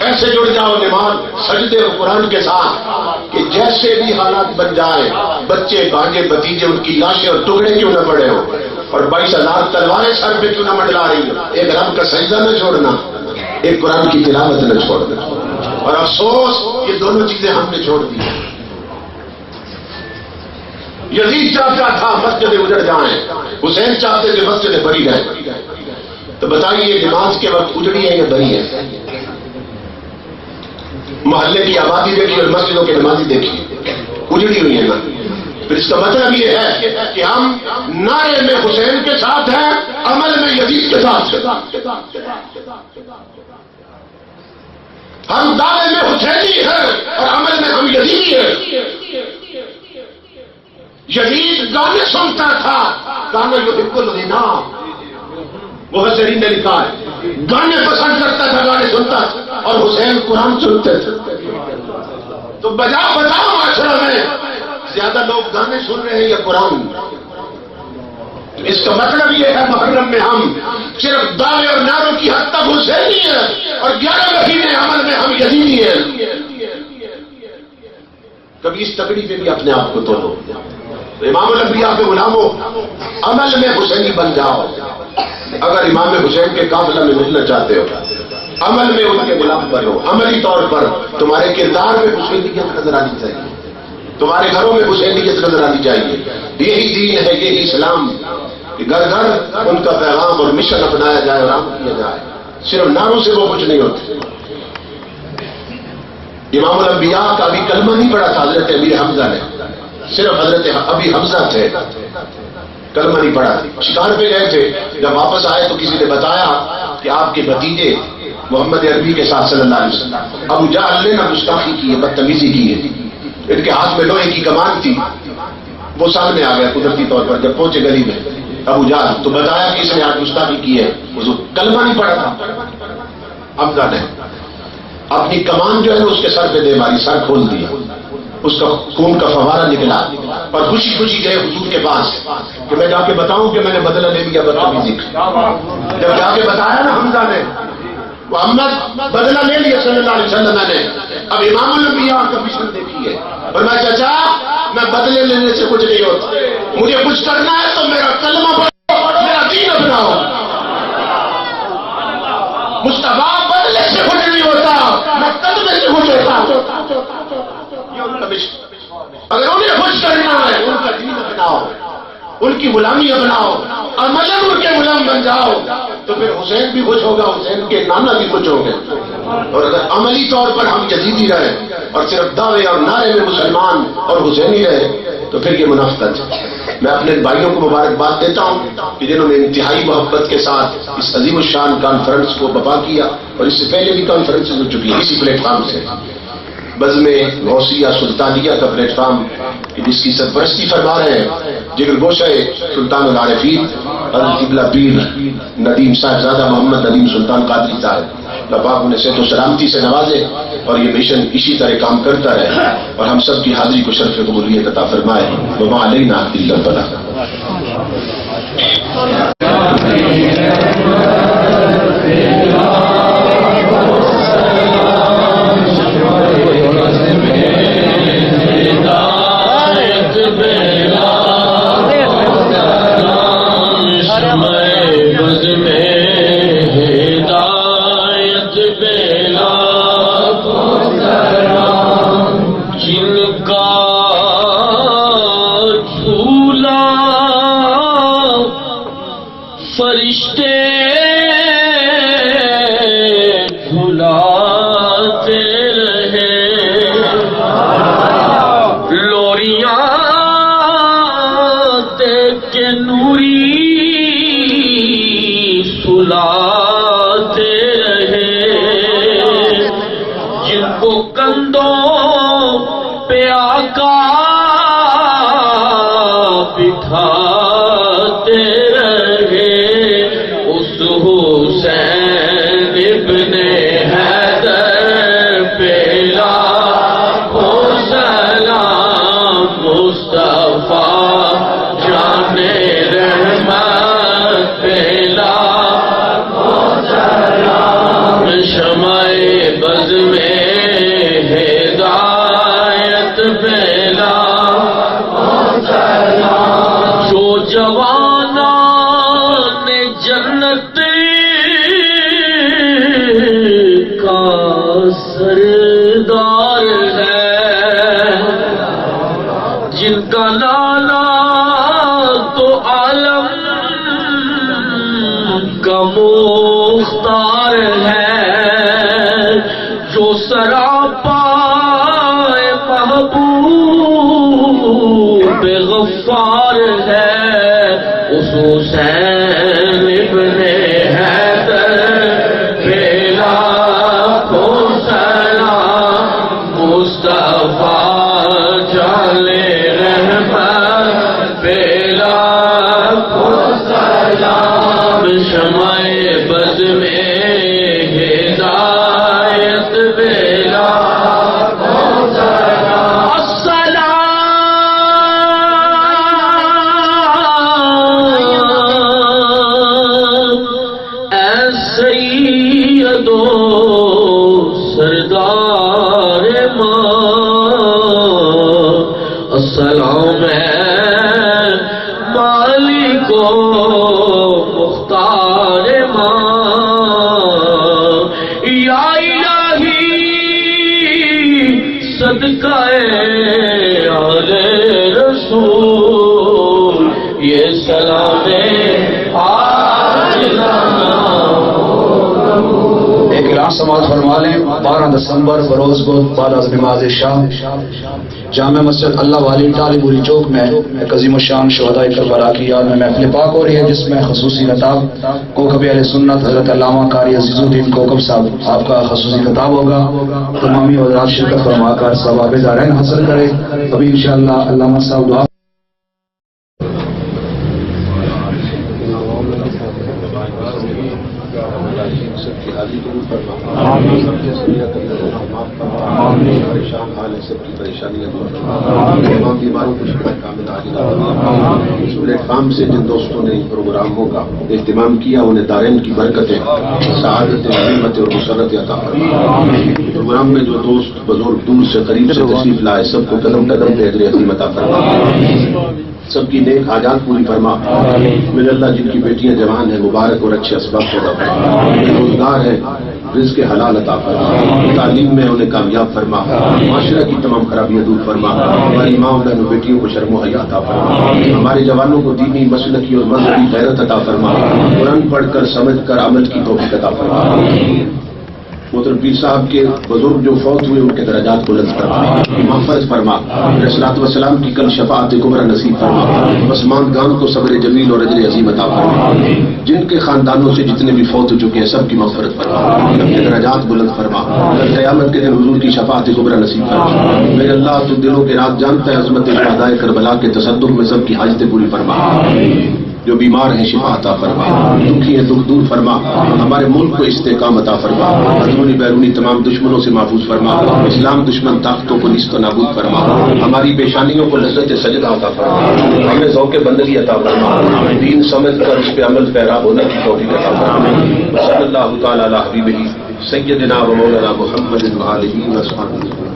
ایسے جڑ جاؤ نماز سجدے اور قرآن کے ساتھ کہ جیسے بھی حالات بن جائیں، بچے بھانجے بھتیجے ان کی لاشیں اور ٹکڑے کیوں نہ پڑے ہو، اور 22,000 تلواریں سر پہ کیوں نہ منڈلا رہی ہو، ایک رب کا سجدہ نہ چھوڑنا، ایک قرآن کی تلاوت نہ چھوڑنا۔ اور افسوس یہ دونوں چیزیں ہم نے چھوڑ دی۔ یزید چاہتا تھا مسجدیں اجڑ جائیں، حسین چاہتے تھے مسجدیں بھری رہیں۔ تو بتائیے نماز کے وقت اجڑی ہے یا بھری ہے؟ محلے کی آبادی دیکھی اور مسجدوں کی نمازی دیکھی، اجڑی ہوئی ہے نا۔ پھر اس کا مطلب یہ ہے کہ ہم نعرے میں حسین کے ساتھ ہیں، عمل میں یزید کے ساتھ ہیں۔ ہم دعوے میں حسینی ہیں اور عمل میں ہم یزیدی ہیں۔ یزید گانے سنتا تھا، گانے یحب الغنا، محسرین نے لکھا ہے گانے پسند کرتا تھا، گانے سنتا تھا، اور حسین قرآن سنتے تھے۔ تو بتاؤ معاشرہ میں زیادہ لوگ گانے سن رہے ہیں یا قرآن؟ اس کا مطلب یہ ہے محرم میں ہم صرف دعوے اور نعروں کی حد تک حسینی ہیں اور 11 مہینے عمل میں ہم یزیدی ہیں. کبھی اس تکڑی پہ بھی اپنے آپ کو تولو. امام الانبیاء کے غلاموں، عمل میں حسینی بن جاؤ. اگر امام حسین کے قافلہ میں ملنا چاہتے ہو، عمل میں ان کے غلام بنو. عملی طور پر تمہارے کردار میں حسینیت نظر آنی چاہیے، تمہارے گھروں میں حسینیت نظر آنی چاہیے. یہی دین ہے، یہی اسلام، کہ گھر گھر ان کا پیغام اور مشن اپنایا جائے اور عام کیا جائے. صرف نعروں سے وہ کچھ نہیں ہوتے. امام الانبیاء کا ابھی کلمہ نہیں پڑا تھا حضرت امیر حمزہ نے، صرف حضرت ابھی حمزہ تھے، کلمہ نہیں پڑا. شکار پہ گئے تھے، جب واپس آئے تو کسی نے بتایا کہ آپ کے بھتیجے محمد عربی کے ساتھ صلی اللہ علیہ وسلم ابو جہل نے نہ گستاخی کی ہے، بدتمیزی کی ہے. ان کے ہاتھ میں لوہے کی کمان تھی. وہ سامنے آ گیا قدرتی طور پر جب پہنچے گلی میں ابو جہل، تو بتایا کہ اس نے آج گستاخی کی ہے. کلمہ نہیں پڑا تھا. حمزہ نے اپنی کمان جو ہے اس کے سر پہ دے ماری، سر کھول دیا، اس کا خون کا فوارہ نکلا اور خوشی خوشی گئے حضور کے پاس کہ میں جا کے بتاؤں کہ میں نے بدلہ لے لیا بدتمیزی کا. جب جا کے بتایا نا حمزہ نے، محمد بدلہ لے لیا صلی اللہ علیہ وسلم نے. اب امام الانبیاء کا مشن دیکھیے. اور میں چچا، میں بدلے لینے سے کچھ نہیں ہوتا، مجھے کچھ کرنا ہے تو میرا کلمہ پڑھو، میرا دین اپناؤ. مصطفیٰ بدلے سے کچھ نہیں ہوتا، میں قدمے سے کچھ ہوتا. اگر انہیں خوش کرنا ہے ان کا دین اپناؤ، ان کی غلامی اپناؤ، عملاً ان کے غلام بن جاؤ، تو پھر حسین بھی خوش ہوگا، حسین کے نانا بھی خوش ہوں گے. اور اگر عملی طور پر ہم یزیدی رہے اور صرف دعوے اور نعرے میں مسلمان اور حسینی رہے تو پھر یہ منافقت ہے. میں اپنے بھائیوں کو مبارکباد دیتا ہوں کہ جنہوں نے انتہائی محبت کے ساتھ اس عظیم الشان کانفرنس کو برپا کیا، اور اس سے پہلے بھی کانفرنس ہو چکی ہے اسی پلیٹ فارم سے. بزم غوثیہ سلطانیہ کا پلیٹ فارم جس کی سرپرستی فرما رہے ہیں جگر گوشہ سلطان العارفین حضرت قبلہ پیر ندیم صاحبزادہ محمد ندیم سلطان قادری صاحب. اللہ پاک انہیں صحت و سلامتی سے نوازے اور یہ مشن اسی طرح کام کرتا رہے اور ہم سب کی حاضری کو شرف قبولیت عطا فرمائے. وما علینا الا البلاغ. السلام سید و سردار ماں السلام ہے مالک و مختار ماں یا الہی صدقہ آل رسول یہ سلام ایک اعلان سماعت فرما لیں 12 دسمبر بروز بدھ بعد از نماز شام جامع مسجد اللہ والی ٹالی پوری چوک میں ایک عظیم الشان شہداء کربلا کی یاد میں محفل پاک ہو رہی ہے، جس میں خصوصی خطاب کوکب اہل سنت حضرت علامہ قاری عزیز الدین کوکب صاحب آپ کا خصوصی خطاب ہوگا۔ تمامی حضرات شرکت فرما کر ثواب دارین حاصل کرے۔ ابھی انشاءاللہ علامہ صاحب دعا پریشان حال ہے، سب کی پریشانیاں دور تمام بیماروں کو شفا کامل عاجل اس پلیٹ فارم سے جن دوستوں نے ان پروگراموں کا اہتمام کیا انہیں دارین کی برکتیں، سعادتیں، نعمتیں اور مسرتیں عطا فرما۔ پروگرام میں جو دوست بزرگ دور سے قریب سے تشریف لائے سب کو قدم قدم پہ اجر عظیم عطا فرما، سب کی نیک حاجات پوری فرما۔ میرے اللہ جن کی بیٹیاں جوان ہیں مبارک اور اچھے اسباب پیدا فرما، روزگار ہے رزق حلال عطا فرما، تعلیم میں انہیں کامیاب فرما، معاشرہ کی تمام خرابیاں دور فرما، ہماری ماں بہنوں بیٹیوں کو شرم و حیا عطا فرما، ہمارے جوانوں کو دینی مسلکی اور مذہبی غیرت عطا فرما، قرآن پڑھ کر سمجھ کر عمل کی توفیق عطا فرما۔ محترم پیر صاحب کے بزرگ جو فوت ہوئے ان کے درجات بلند فرما، محفوظ فرما، علیہ الصلوۃ والسلام کی کل شفاعت کبریٰ نصیب فرما، مسلمان کو صبر جمیل اور اجر عظیم عطا فرما، جن کے خاندانوں سے جتنے بھی فوت ہو چکے ہیں سب کی مغفرت فرما، ان کے درجات بلند فرما، کل قیامت کے دن حضور کی شفاعت کبریٰ نصیب فرما۔ میرے اللہ تو دلوں کے راز جانتا ہے، عظمت شہدائے کربلا کے تصدق میں سب کی حاجتیں پوری فرما، جو بیمار ہیں شفا عطا فرما، دکھی ہیں دکھ دور فرما، ہمارے ملک کو استحکام عطا فرما، اندرونی بیرونی تمام دشمنوں سے محفوظ فرما، اسلام دشمن طاقتوں کو نیست و نابود فرما، ہماری پیشانیوں کو لذت سجدہ عطا فرما، ہمیں ذوق بندگی عطا فرما، دین سمجھ کر اس پہ عمل پیرا ہونے کی توفیق عطا فرما۔ صلی اللہ تعالی علی حبیبہ سیدنا و مولانا محمد و آلہ و صحبہ۔